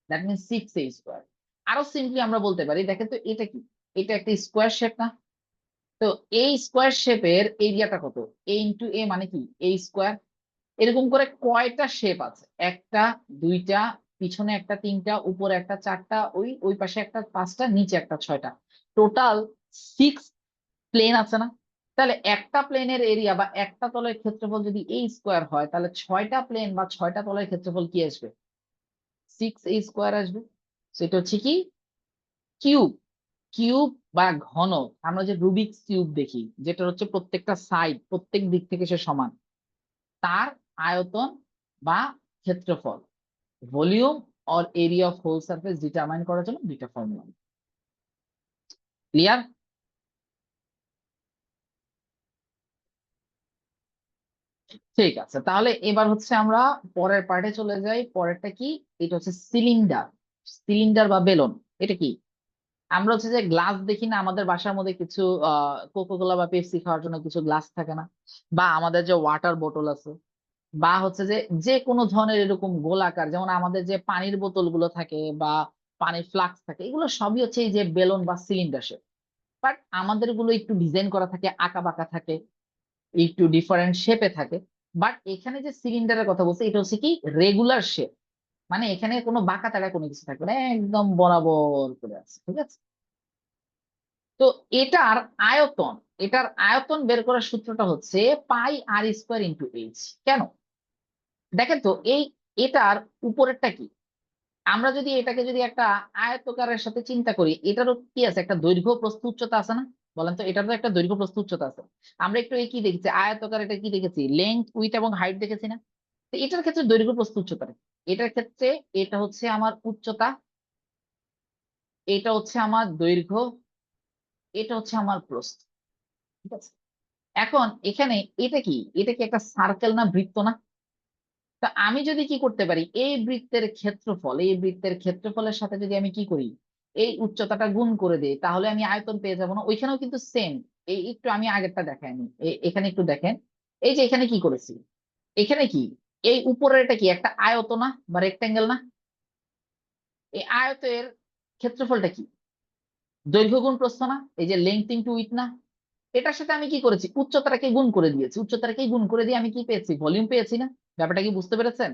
that means 6a square. আরো সিম্পলি আমরা বলতে পারি, দেখেন তো এটা কি, এটা একটা স্কোয়ার শেপ না? তো এই স্কোয়ার শেপের এরিয়াটা কত, a ইন্টু a মানে কি a স্কোয়ার। এরকম করে কয়টা শেপ আছে, একটা, দুইটা, পিছনে একটা, তিনটা, উপরে একটা, চারটা, ওই ওই পাশে একটা, পাঁচটা, নিচে একটা, ছয়টা, টোটাল 6 প্লেন আছে না? তাহলে একটা প্লেনের এরিয়া বা একটা তলের ক্ষেত্রফল যদি a স্কোয়ার হয়, তাহলে 6টা প্লেন বা 6টা তলের ক্ষেত্রফল কি আসবে, 6a স্কোয়ার আসবে। সেটা হচ্ছে কি কিউব। কিউব বা ঘন, আমরা যে রুবিক্স কিউব দেখি, যেটা হচ্ছে প্রত্যেকটা সাইড প্রত্যেক দিক থেকে সে সমান, তার আয়তন বা ক্ষেত্রফল, volume or area of whole surface determine করার জন্য দুইটা ফর্মুলা। ক্লিয়ার? ঠিক আছে, তাহলে এবার হচ্ছে আমরা পরের পার্টে চলে যাই। পরেরটা কি, এটা হচ্ছে সিলিন্ডার। সিলিন্ডার বা বেলুন, এটা কি? আমরা হচ্ছে যে গ্লাস দেখি না আমাদের বাসার মধ্যে, কিছু কোকো কোলা বা পেপসি খাওয়ার জন্য কিছু গ্লাস থাকে না, বা আমাদের যে ওয়াটার বোতল আছে, বা হচ্ছে যে যে কোনো ধরনের এরকম গোলাকার, যেমন আমাদের যে পানির বোতল গুলো থাকে বা পানির ফ্লাক্স থাকে, এগুলো সবই হচ্ছে এই যে বেলুন বা সিলিন্ডার শেপ। বাট আমাদের গুলো একটু ডিজাইন করা থাকে, আঁকা বাঁকা থাকে, একটু ডিফারেন্ট শেপে থাকে। বাট এখানে যে সিলিন্ডারের কথা বলছে, এটা হচ্ছে কি রেগুলার শেপ, মানে এখানে কোনো বাঁকা তাকা কোনো কিছু থাকবে না, একদম বরাবর করে আছে, ঠিক আছে? তো এটার আয়তন, এটার আয়তন বের করার সূত্রটা হচ্ছে পাই আর স্কোয়ার ইন্টু এইচ। কেন? দেখেন তো এটার উপরেরটা কি, আমরা যদি এটাকে যদি একটা আয়তকারের সাথে চিন্তা করি, এটারও কি আছে, একটা দৈর্ঘ্য প্রস্থ উচ্চতা আছে না? বলেন তো, এটারও একটা দৈর্ঘ্য প্রস্থ উচ্চতা আছে। আমরা একটু এই কি দেখেছি, আয়তকার এটা কি দেখেছি, লেংথ উইথ এবং হাইট দেখেছি না? তো এটার ক্ষেত্রে দৈর্ঘ্য প্রস্থ উচ্চতা নেই। এটার ক্ষেত্রে এটা হচ্ছে আমার উচ্চতা, এটা হচ্ছে আমার দৈর্ঘ্য, এটা হচ্ছে আমার প্রস্থ, ঠিক আছে? এখন এখানে এটা কি, এটা কি একটা সার্কেল না, বৃত্ত না? তা আমি যদি কি করতে পারি, এই বৃত্তের ক্ষেত্রফল, এই বৃত্তের ক্ষেত্রফলের সাথে যদি আমি কি করি, এই উচ্চতাটা গুণ করে দিই, তাহলে আমি আয়তন পেয়ে যাবো না? ওইখানেও কিন্তু সেম। এই একটু আমি আগেরটা দেখাইনি, এখানে একটু দেখেন, এই যে এখানে কি করেছি, এখানে কি, এই উপরের এটা কি একটা আয়ত না বা রেক্টেঙ্গেল না? এই আয়তের ক্ষেত্রফলটা কি, দৈর্ঘ্য গুণ প্রস্থ না? এই যে লেংথ ইনটু উইথ না? এটার সাথে আমি কি করেছি, উচ্চতাটাকে গুণ করে দিয়েছি, উচ্চতাটাকে গুণ করে দিয়ে আমি কি পেয়েছি, ভলিউম পেয়েছি না? ব্যাপারটা কি বুঝতে পেরেছেন?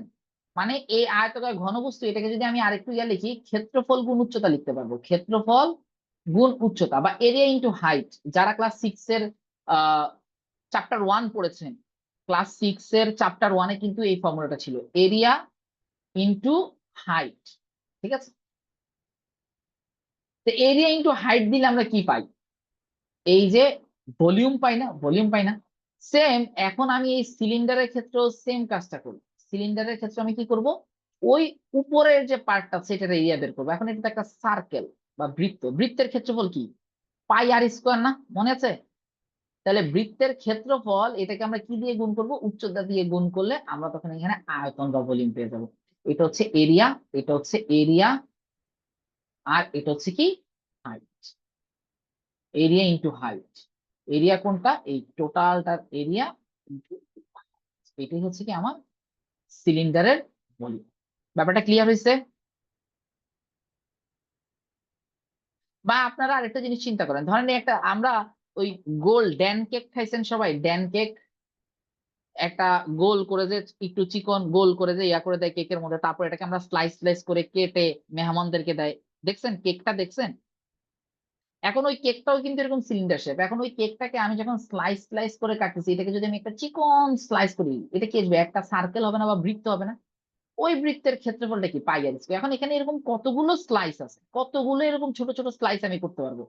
মানে এই আয়তকার ঘনবস্তু, এটাকে যদি আমি আরেকটু লিখি, ক্ষেত্রফল গুণ উচ্চতা লিখতে পারবো, ক্ষেত্রফল গুণ উচ্চতা বা এরিয়া ইন্টু হাইট। যারা ক্লাস 6 এর চ্যাপ্টার 1 পড়েছেন, ক্লাস 6 এর চ্যাপ্টার 1-এ কিন্তু এই ফর্মুলাটা ছিল, এরিয়া ইন্টু হাইট, ঠিক আছে? তো এরিয়া ইন্টু হাইট দিলে আমরা কি পাই, এই যে ভলিউম পাই না, ভলিউম পাই না? সেম এখন আমি এই সিলিন্ডারের ক্ষেত্রেও সেম কাজটা করব। সিলিন্ডারের ক্ষেত্রে আমি কি করব, ওই উপরের যে পার্টটা সেটার এরিয়া বের করবো। এখন এটা তো একটা সার্কেল বা বৃত্ত, বৃত্তের ক্ষেত্রফল কি, পাই আর স্কোয়ার না, মনে আছে? তাহলে বৃত্তের ক্ষেত্রফল এটাকে আমরা কি দিয়ে গুণ করব, উচ্চতা দিয়ে গুণ করলে আমরা তখন এখানে আয়তন বা ভলিউম পেয়ে যাবো। এটা হচ্ছে এরিয়া, এটা হচ্ছে এরিয়া, আর এটা হচ্ছে কি height, area into height. Area কোনটা, এই টোটালটার এরিয়া, এটাই হচ্ছে কি আমার সিলিন্ডারের ভলিউম। ব্যাপারটা ক্লিয়ার হয়েছে? বা আপনারা আরেকটা জিনিস চিন্তা করেন, ধরেন এই একটা আমরা ওই গোল ড্যান কেক খাইছেন সবাই, ড্যান কেক, একটা গোল করে যে একটু চিকন গোল করে যে ইয়া করে দেয় কেকের মধ্যে, তারপর এটাকে আমরা স্লাইস স্লাইস করে কেটে মেহমানদেরকে দেয়, দেখছেন কেকটা, দেখছেন? এখন ওই কেকটাও কিন্তু এরকম সিলিন্ডার শেপ। এখন ওই কেকটাকে আমি যখন স্লাইস স্লাইস করে কাটতেছি, এটাকে যদি আমি একটা চিকন স্লাইস করি, এটা কি আসবে, একটা সার্কেল হবে না বা বৃত্ত হবে না? ওই বৃত্তের ক্ষেত্রফলটা কি, পাই আর স্কয়ার। এখন এখানে এরকম কতগুলো স্লাইস আছে, কতগুলো এরকম ছোট ছোট স্লাইস আমি করতে পারবো,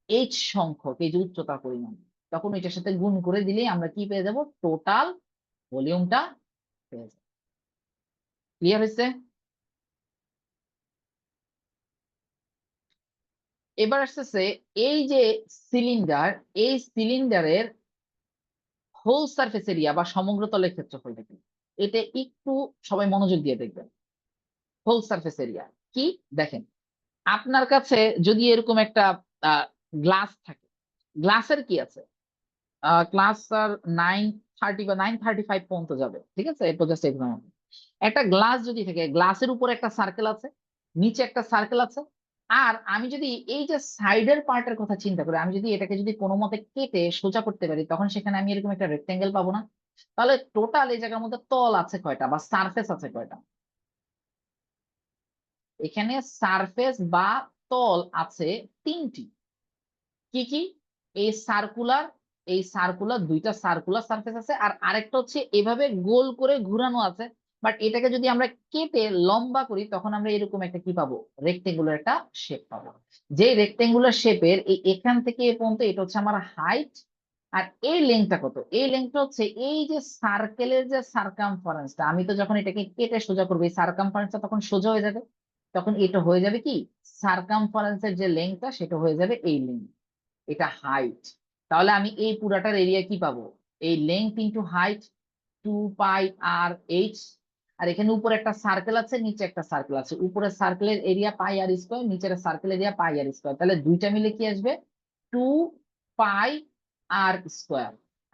এইচ সংখ্যক, এই যে উচ্চতার পরিমাণ, তখন এটার সাথে গুণ করে দিলেই আমরা কি পেয়ে যাব, টোটাল ভলিউমটা পেয়ে যাবো। ক্লিয়ার হয়েছে? এবার আসতেছে এই যে সিলিন্ডার, এই সিলিন্ডারের হোল সারফেস এরিয়া বা সমগ্র তলের ক্ষেত্রফল দেখেন, এটা একটু সবাই মনোযোগ দিয়ে দেখবেন। হোল সারফেস এরিয়া কি, দেখেন আপনার কাছে যদি এরকম একটা গ্লাস থাকে, গ্লাসের কি আছে, ক্লাস আর 9:30 বা 9:35 পর্যন্ত যাবে, ঠিক আছে, এটা জাস্ট এক্সাম্পল। একটা গ্লাস যদি থাকে, গ্লাসের উপর একটা সার্কেল আছে, নিচে একটা সার্কেল আছে, আর আমি যদি এই যে সাইডের পার্টের কথা চিন্তা করি, আমি যদি এটাকে যদি কোনো মতে কেটে সোজা করতে পারি, তখন সেখানে আমি এরকম একটা রেক্টেঙ্গেল পাবো না? তাহলে টোটাল এই জায়গার মধ্যে তল আছে কয়টা বা সারফেস আছে কয়টা? এখানে সারফেস বা তল আছে তিনটি। কি কি? এই সার্কুলার দুইটা সার্কুলার সারফেস আছে, আর আরেকটা হচ্ছে এভাবে গোল করে ঘুরানো আছে। বাট এটাকে যদি আমরা কেটে লম্বা করি, তখন আমরা এরকম একটা কি পাবো, রেক্টেঙ্গুলার একটা শেপ পাবো। যে রেক্টেঙ্গুলার শেপের এখান থেকে এ পর্যন্ত এটা হচ্ছে আমার হাইট। আর এই লেন্থটা কত? এই লেন্থটা হচ্ছে এই যে সার্কেলের যে সার্কামফারেন্সটা, আমি তো যখন এটাকে কেটে সোজা করবো, এই সার্কামফারেন্সটা তখন সোজা হয়ে যাবে। তখন এটা হয়ে যাবে কি, সার্কামফারেন্সের যে লেন্থটা সেটা হয়ে যাবে এই লেন্থ, এটা হাইট। তাহলে আমি এই পুরাটার এরিয়া কি পাবো? এই লেন্থ ইন্টু হাইট, 2πr/h। আর এখানে উপরে একটা সার্কেল আছে, নিচে একটা সার্কেল আছে, উপরের সার্কেলের এরিয়া πr², নিচের সার্কেল এরিয়া πr², তাহলে দুইটা মিলে কি আসবে, 2πr²।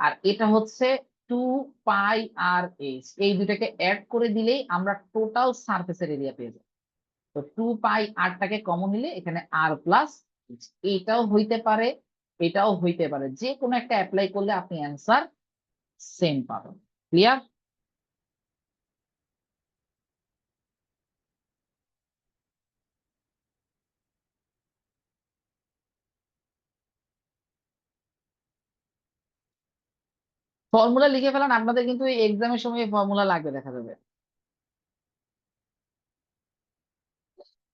আর এটা হচ্ছে 2πr/h। এই দুটাকে অ্যাড করে দিলেই আমরা টোটাল সার্ফেসের এরিয়া পেয়ে যাবো। তো 2πr-টাকে কমন নিলে এখানে r+, এটাও হইতে পারে, এটাও হইতে পারে, যে কোনো একটা অ্যাপ্লাই করলে আপনি অ্যান্সার সেম পাবেন। ক্লিয়ার? ফর্মুলা লিখে ফেলান, আপনাদের কিন্তু এক্সামের সময় ফর্মুলা লাগবে দেখা যাবে।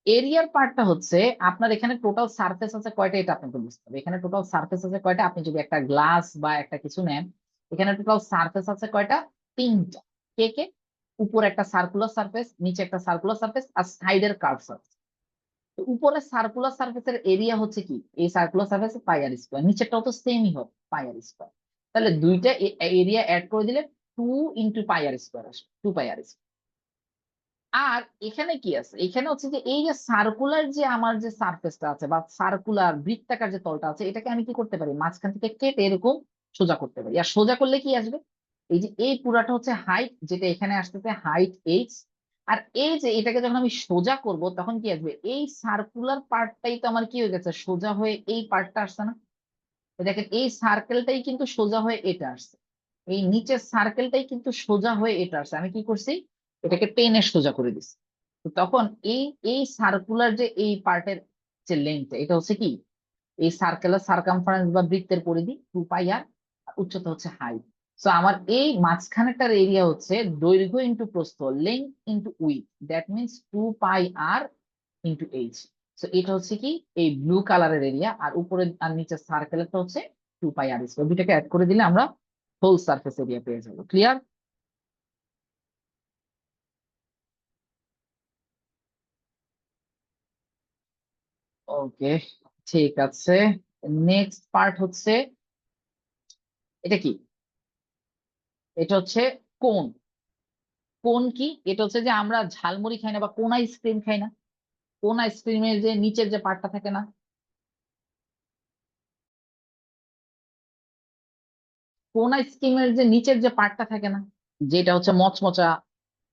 এরিয়ার পার্টটা হচ্ছে আপনার এখানে টোটাল সারফেস আছে কয়টা, এটা আপনাকে বুঝতে হবে। এখানে টোটাল সারফেস আছে কয়টা, আপনি যদি একটা গ্লাস বা একটা কিছু নেন, এখানে টোটাল সারফেস আছে কয়টা, তিনটা। কে কে? উপর একটা সার্কুলার সারফেস, নিচে একটা সার্কুলার সারফেস, আর সাইডের কার্ভ সারফেস। তো উপরে সার্কুলার সারফেসের এরিয়া হচ্ছে কি, এই সার্কুলার সারফেস πr², নিচেরটাও তো সেমই হবে πr²। তাহলে দুইটা এরিয়া অ্যাড করে দিলে 2 × πr² আসবে, 2πr²। আর এখানে কি আছে, এখানে হচ্ছে যে এই যে সার্কুলার যে আমার যে সারফেসটা আছে বা সার্কুলার বৃত্তাকার যে তলটা আছে, এটাকে আমি কি করতে পারি, মাঝখান থেকে কেটে এরকম সোজা করতে পারি। আর সোজা করলে কি আসবে, এই যে এই পুরাটা হচ্ছে হাইট, যেটা এখানে আসতেছে হাইট h। আর এই যে এটাকে যখন আমি সোজা করব, তখন কি আসবে, এই সার্কুলার পার্টটাই তো আমার কি হয়ে গেছে, সোজা হয়ে এই পার্টটা আসছে না? তো দেখেন এই সার্কেলটাই কিন্তু সোজা হয়ে এটা আসছে, এই নিচের সার্কেলটাই কিন্তু সোজা হয়ে এটা আসছে। আমি কি করছি, এটাকে টেনে সোজা করে দিচ্ছি। তো তখন এই এই সার্কুলার যে এই পার্টের যে লেন্থ, এটা হচ্ছে কি, এই সার্কেলের সার্কামফারেন্স বা বৃত্তের পরিধি 2πr, উচ্চতা হচ্ছে হাইট। সো আমার এই মাঝখানেটার এরিয়া হচ্ছে দৈর্ঘ্য ইন্টু প্রস্থ, length into with, that means 2πr/h। So এটা হচ্ছে কি, এই ব্লু কালারের এরিয়া, আর উপরে আর নিচের সার্কেলটা হচ্ছে 2πr²। দুইটাকে অ্যাড করে দিলে আমরা হোল সারফেস এরিয়া পেয়ে যাবো। ক্লিয়ার? ওকে, ঠিক আছে। নেক্সট পার্ট হচ্ছে, এটা কি, এটা হচ্ছে কোন। কোন কি? এটা হচ্ছে যে আমরা ঝালমুড়ি খাই না বা কোন আইসক্রিম খাই না, কোন আইসক্রিমের যে নিচের যে পার্টটা থাকে না, কোন আইসক্রিমের যে নিচের যে পার্টটা থাকে না, যেটা হচ্ছে মচমচা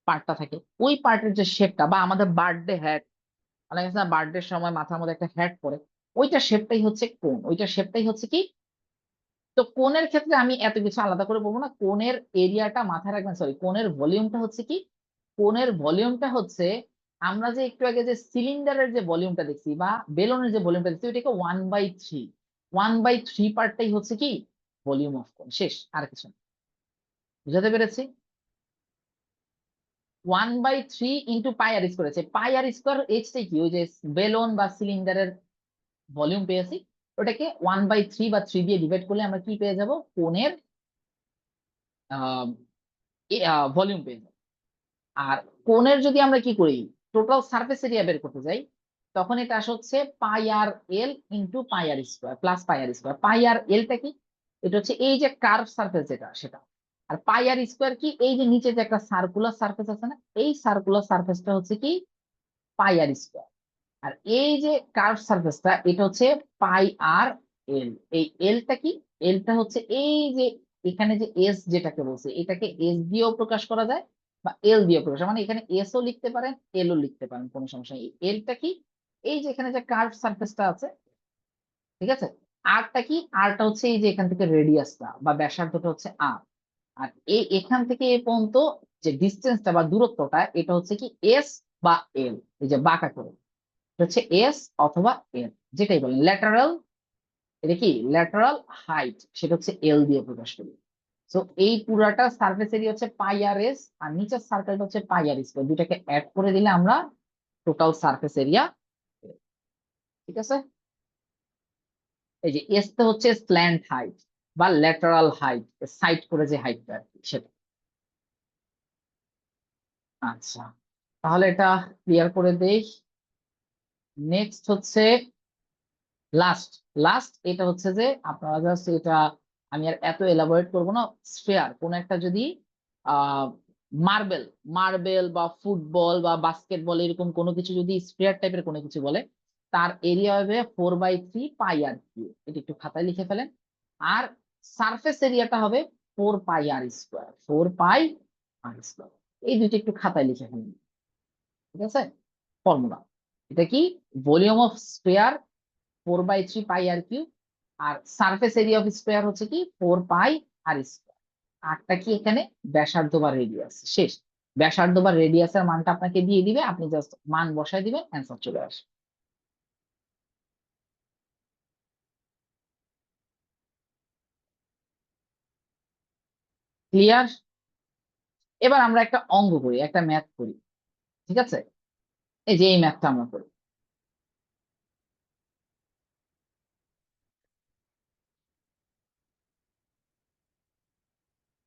পার্টটা থাকে, ওই পার্টের যে শেপটা, বা আমাদের বার্থডে হ্যাট, অনেক আছে না বার্থডে সময় মাথার মধ্যে একটা হ্যাট পরে, ওইটা শেপটাই হচ্ছে কোন, ওইটা শেপটাই হচ্ছে কি। তো কোণের ক্ষেত্রে আমি এত কিছু আলাদা করে বলবো না, কোণের এরিয়াটা মাথায় রাখবেন, সরি, কোণের ভলিউমটা হচ্ছে কি, কোণের ভলিউমটা হচ্ছে, আমরা যে একটু আগে যে সিলিন্ডারের যে ভলিউমটা দেখছি বা বেলুনের যে ভলিউমটা দেখছি, ওইটাকে 1/3, 1/3 পার্টটাই হচ্ছে কি ভলিউম অফ কোণ, শেষ, আর কিছু না। বুঝাতে পেরেছি? 1/3 ইন্টু πr² করেছে, πr² এইচটাই কি, ওই যে বেলুন বা সিলিন্ডারের ভলিউম পেয়েছি, ওটাকে 1/3 বা 3 দিয়ে ডিভাইড করলে আমরা কি পেয়ে যাব, কোণের ভলিউম পেয়ে যাবো। আর কোণের যদি আমরা কি করি, টোটাল সারফেস এরিয়া বের করতে যাই, তখন এটা আসে হচ্ছে πr/l into πr² plus πr²। πr/lটা কি, এটা হচ্ছে এই যে কার্ভ সারফেস যেটা সেটা। আর πr² কি, এই যে নিচে যে একটা সার্কুলার সারফেস আছে না, এই সার্কুলার সারফেসটা হচ্ছে কি πr²। আর এই যে কার্ভ সারফেসটা এটা হচ্ছে পাই আর এল। এই এলটা কি? এলটা হচ্ছে এই যে এখানে যে এস যেটাকে বলছে এটাকে এস দিয়েও প্রকাশ করা যায় বা এল দিয়ে প্রকাশ, মানে এখানে এস ও লিখতে পারেন এল ও লিখতে পারেন, কোনো সমস্যা নেই। এলটা কি? এই যে এখানে যে কার্ভ সারফেসটা আছে, ঠিক আছে। আরটা কি? আরটা হচ্ছে এই যে এখান থেকে রেডিয়াসটা বা ব্যাসার্ধটা হচ্ছে আর। আর এই এখান থেকে এ পর্যন্ত যে ডিস্টেন্সটা বা দূরত্বটা এটা হচ্ছে কি এস বা এল। এই যে বাঁকা করে এটা হচ্ছে এস অথবা এল, যেটাই বলেন। ল্যাটারাল, এটা কি ল্যাটারাল হাইট, সেটা হচ্ছে এল দিয়ে প্রকাশ করি। তো এই পুরাটা সারফেস এরিয়া হচ্ছে পাই আর এস, আর নিচের সার্কেলটা হচ্ছে পাই আর স্কয়ার। দুইটাকে অ্যাড করে দিলে আমরা টোটাল সারফেস এরিয়া, ঠিক আছে। এই যে এস টা হচ্ছে স্ল্যান্ট হাইট বা ল্যাটারাল হাইট, সাইড করে যে হাইটটা আর কি সেটা। আচ্ছা, তাহলে এটা ক্লিয়ার করে দেই। নেক্সট হচ্ছে লাস্ট। লাস্ট এটা হচ্ছে যে আপনারা জাস্ট এটা, আমি আর এত এলাবোরেট করবো না। স্ফেয়ার কোন একটা যদি আহ মার্বেল মার্বেল বা ফুটবল বা বাস্কেটবল এরকম কোনো কিছু যদি স্ফেয়ার টাইপের কোনো কিছু বলে, তার এরিয়া হবে 4/3 পাই আর কিউ। এটা একটু খাতায় লিখে ফেলেন। আর সারফেস এরিয়াটা হবে 4 পাই আর স্কোয়ার, 4 পাই আর স্কোয়ার। এই দুইটা একটু খাতায় লিখে ফেলেন, ঠিক আছে। ফর্মুলা এটা কি? Volume of sphere 4/3 pi r cube, আর সারফেস এরিয়া অফ স্কয়ার হচ্ছে কি 4 পাই আর স্কয়ার। আরটা কি এখানে ব্যাসার্ধ বা রেডিয়াস। শেষ। ব্যাসার্ধ বা রেডিয়াসের মানটা আপনাকে দিয়ে দিবে, আপনি জাস্ট মান বসায় দিবেন, অ্যান্সার চলে আসবে। ক্লিয়ার? এবার আমরা একটা অঙ্ক করি, একটা ম্যাথ করি, ঠিক আছে। এই যে এই ম্যাথটা আমরা করি।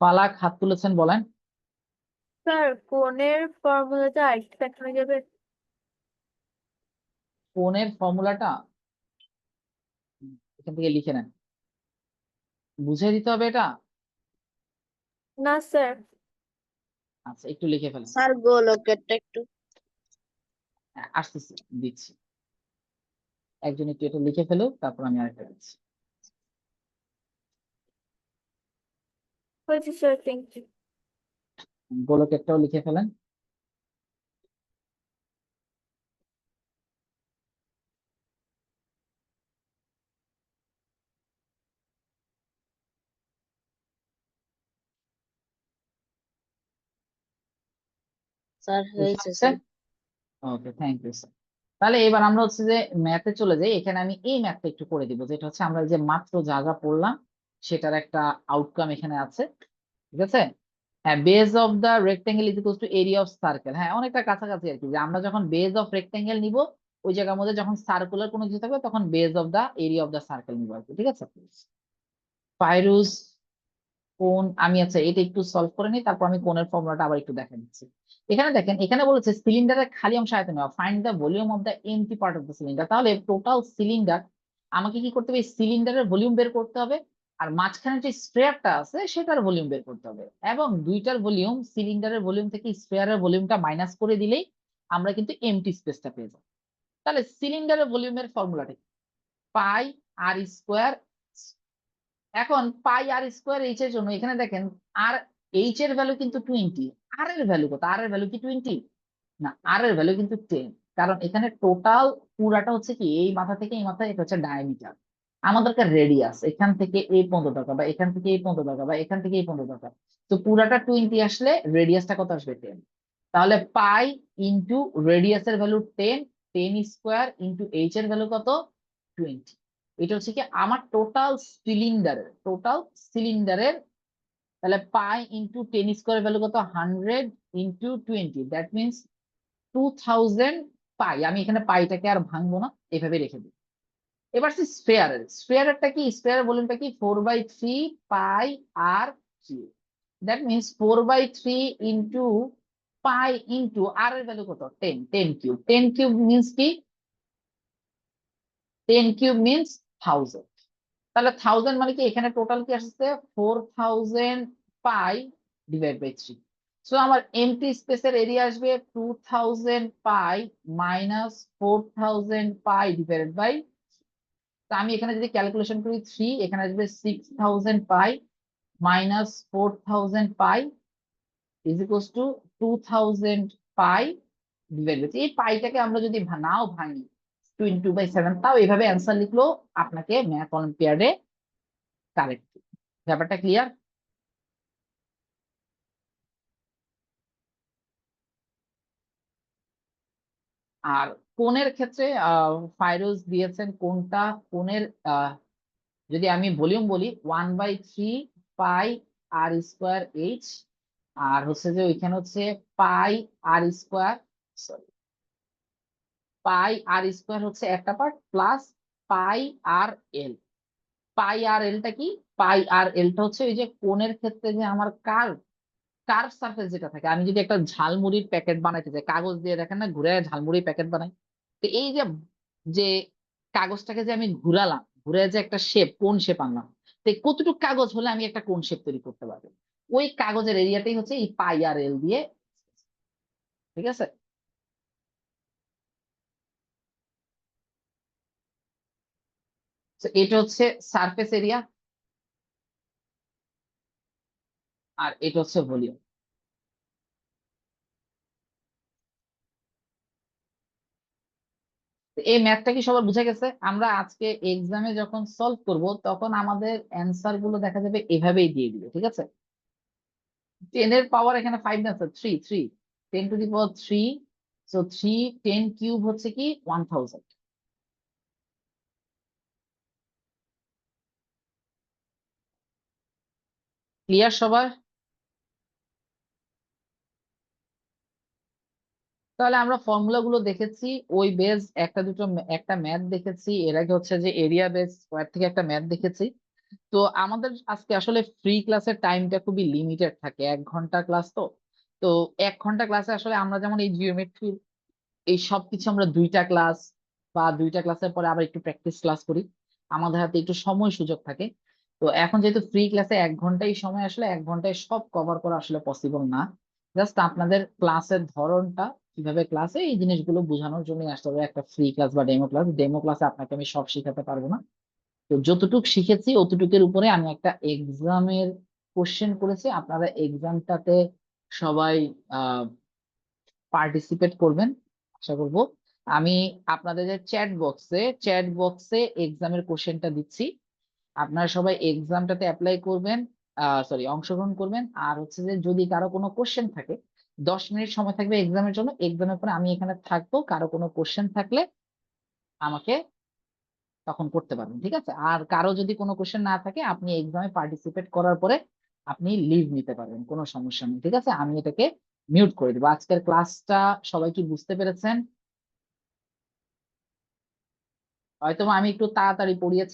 পালাক হাত তুলেছেন, বলেন। স্যার কোণের ফর্মুলাটা আরেকটু দেখানো যাবে? কোণের ফর্মুলাটা এখান থেকে লিখে নেন, বুঝিয়ে দিতে হবে এটা। না স্যার। আচ্ছা, একটু লিখে ফেলেন। স্যার গোলকেরটা একটু। আসতেছি, দিচ্ছি। একজন একটু এটা লিখে ফেলো, তারপর আমি আরেকটা দিচ্ছি। হয়েছে স্যার, থ্যাংক ইউ। গোলকেরটাও লিখে ফেলেন। স্যার বুঝতে হয়েছে পারছেন? Sir. Okay, thank you sir. তাহলে এবার আমরা হচ্ছে যে ম্যাথে চলে যাই। এখানে আমি এই ম্যাথটা একটু করে দিব, যেটা হচ্ছে আমরা যে মাত্র যা যা পড়লাম সেটার একটা আউটকাম এখানে আছে, ঠিক আছে। হ্যাঁ, base of the rectangle is equal to area of circle. হ্যাঁ, অনেকটা কাছাকাছি আর কি, যে আমরা যখন বেজ অফ রেক্টেঙ্গেল নিব ওই জায়গার মধ্যে যখন সার্কুলার কোনো কিছু থাকবে তখন base of the area of the circle নিব আর কি, ঠিক আছে। ফাইরুজ কোন, আমি আচ্ছা এটা একটু সলভ করে নিই, তারপর আমি কোণের ফর্মুলাটা আবার একটু দেখা দিচ্ছি। এখানে দেখেন, এখানে বলেছে সিলিন্ডারের খালি অংশ আয়তন নেওয়া, find the volume of the MT part of the cylinder. তাহলে টোটাল সিলিন্ডার আমাকে কি করতে হবে? সিলিন্ডারের ভলিউম বের করতে হবে, আর মাঝখানে যে স্ফেয়ারটা আছে সেটার ভলিউম বের করতে হবে। এবং দুইটার ভলিউম, সিলিন্ডারের ভলিউম থেকে স্ফেয়ারের ভলিউমটা মাইনাস করে দিলেই আমরা কিন্তু এমটি স্পেসটা পেয়ে যাবো। তাহলে সিলিন্ডারের ভলিউমের ফর্মুলাটা কি? পাই আর স্কোয়ার। এখন পাই আর স্কোয়ার এইচ এর জন্য এখানে দেখেন, আর এইচ এর ভ্যালু কিন্তু 20, আর এর ভ্যালু কত? আর এর ভ্যালু কি 20? না, আর এর ভ্যালু কিন্তু 10। কারণ এখানে টোটাল পুরাটা হচ্ছে কি এই মাথা থেকে এই মাথা, এটা হচ্ছে ডায়ামিটার। আমাদেরকে রেডিয়াস এখান থেকে এই পর্যন্ত দরকার, বা এখান থেকে এই পর্যন্ত দরকার, বা এখান থেকে এই পর্যন্ত দরকার। তো পুরাটা 20 আসলে রেডিয়াসটা কত আসবে? 10। তাহলে পাই ইন্টু রেডিয়াসের ভ্যালু 10, 10 স্কোয়ার ইন্টু এইচ এর ভ্যালু কত? 20। এটা হচ্ছে কি আমার টোটাল সিলিন্ডারের। তাহলে পাই ইন্টু 10 স্কোয়ার ভ্যালু কত? 100 ইন্টু 20, দ্যাট মিনস 2000 পাই। আমি এখানে পাইটাকে আর ভাঙবো না, এভাবে রেখে দিই। এবার স্ফেয়ারেরটা কি? স্ফেয়ারের ভলিউমটা কি? 4/3 pi r cube. That means 4/3 into pi into r এর ভ্যালু কত? 10, 10 কিউব। 10 কিউব মিনস কি? 10 কিউব মিনস 1000। তাহলে 1000 মানে কি? এখানে টোটাল কি আসছে? 4000 পাই ডিভাইড বাই 3। সো আমার এমটি স্পেসের এরিয়া আসবে 2000 পাই মাইনাস 4000 পাই ডিভাইডেড বাই, তো আমি এখানে যদি ক্যালকুলেশন করি 3, এখানে আসবে 6000 pi minus 4000 pi is equals to 2000 pi divided by, এই পাইটাকে আমরা যদি নাও ভাঙি 22/7, তাও এভাবে অ্যান্সার লিখলো আপনাকে ম্যাথ অলিম্পিয়াডে কারেক্ট। ব্যাপারটা ক্লিয়ার? আর কোণের ক্ষেত্রে ফাইরোজ দিয়েছেন কোনটা, কোণের যদি আমি ভলিউম বলি 1/3 পাই আর স্কোয়ার এইচ, আর হচ্ছে যে ওইখানে হচ্ছে পাই আর স্কোয়ার, সরি পাই আর স্কোয়ার হচ্ছে একটা পার্ট প্লাস পাই আর এল। পাই আর এলটা কি? পাই আর এলটা হচ্ছে ওই যে কোণের ক্ষেত্রে যে আমার কার্ভ সারফেস যেটা থাকে, আমি যদি একটা ঝালমুড়ির প্যাকেট বানাইতে চাই, কাগজ দিয়ে দেখেন না ঘুরে ঝালমুড়ির প্যাকেট বানাই, তো এই যে যে কাগজটাকে যে আমি ঘুরালাম, ঘুরে যে একটা শেপ, কোন শেপ আনলাম, তো কতটুকু কাগজ হলে আমি একটা কোন শেপ তৈরি করতে পারবো, ওই কাগজের এরিয়াটাই হচ্ছে এই পাই আর এল দিয়ে। ঠিক আছে? তো এটা হচ্ছে সারফেস এরিয়া, আর এটা হচ্ছে ভলিউম। এই ম্যাথটা কি সবার বুঝা গেছে? আমরা আজকে এক্সামে যখন সলভ করব তখন আমাদের অ্যান্সার গুলো দেখা যাবে এভাবেই দিয়ে দিবে। ঠিক আছে? 10 এর পাওয়ার এখানে 5 না sir, 3 10 to the power 3, so 3 10 cube হচ্ছে কি 1000। ক্লিয়ার সবার? তাহলে আমরা ফর্মুলা গুলো দেখেছি, ওই বেস একটা ম্যাথ দেখেছি, এর আগে হচ্ছে যে এরিয়া বেস স্কয়ার থেকে একটা ম্যাথ দেখেছি। তো আমাদের আজকে আসলে ফ্রি ক্লাসের টাইমটা খুবই লিমিটেড থাকে, 1 ঘন্টা ক্লাস। তো তো 1 ঘন্টা ক্লাসে আসলে আমরা যেমন এই জিওমেট্রি এই সবকিছু আমরা 2টা ক্লাস বা 2টা ক্লাসের পরে আবার একটু প্র্যাকটিস ক্লাস করি, আমাদের হাতে একটু সময় সুযোগ থাকে। তো এখন যেহেতু ফ্রি ক্লাসে 1 ঘন্টাই সময়, আসলে 1 ঘন্টায় সব কভার করা আসলে পসিবল না। জাস্ট আপনাদের ক্লাসের ধরনটা কিভাবে ক্লাসে এই জিনিসগুলো বোঝানোর জন্য আসতে হবে একটা ফ্রি ক্লাস বা ডেমো ক্লাস। ডেমো ক্লাসে আপনাকে আমি সব শিখাতে পারবো না, তো যতটুকু শিখেছি অতটুকুর উপরে আমি একটা এক্সামের কোশ্চেন করেছি। আপনারা এক্সামটাতে সবাই পার্টিসিপেট করবেন আশা করব। আমি আপনাদের যে চ্যাট বক্সে এক্সামের কোশ্চেনটা দিচ্ছি, আপনারা সবাই এক্সামটাতে অ্যাপ্লাই করবেন, সরি অংশগ্রহণ করবেন। আর হচ্ছে যে যদি কারো কোনো কোশ্চেন থাকে, 10 মিনিট সময় থাকবে এক্সামের জন্য, এক্সামের পরে আমি এখানে থাকবো, কারো কোনো কোশ্চেন থাকলে আমাকে তখন করতে পারবেন। ঠিক আছে? আর কারো যদি কোনো কোশ্চেন না থাকে, আপনি এক্সামে পার্টিসিপেট করার পরে আপনি লিভ নিতে পারবেন, কোনো সমস্যা নেই। ঠিক আছে? আমি এটাকে মিউট করে দেবো। আজকের ক্লাসটা সবাই কি বুঝতে পেরেছেন? হয়তো আমি একটু তাড়াতাড়ি পড়িয়েছি।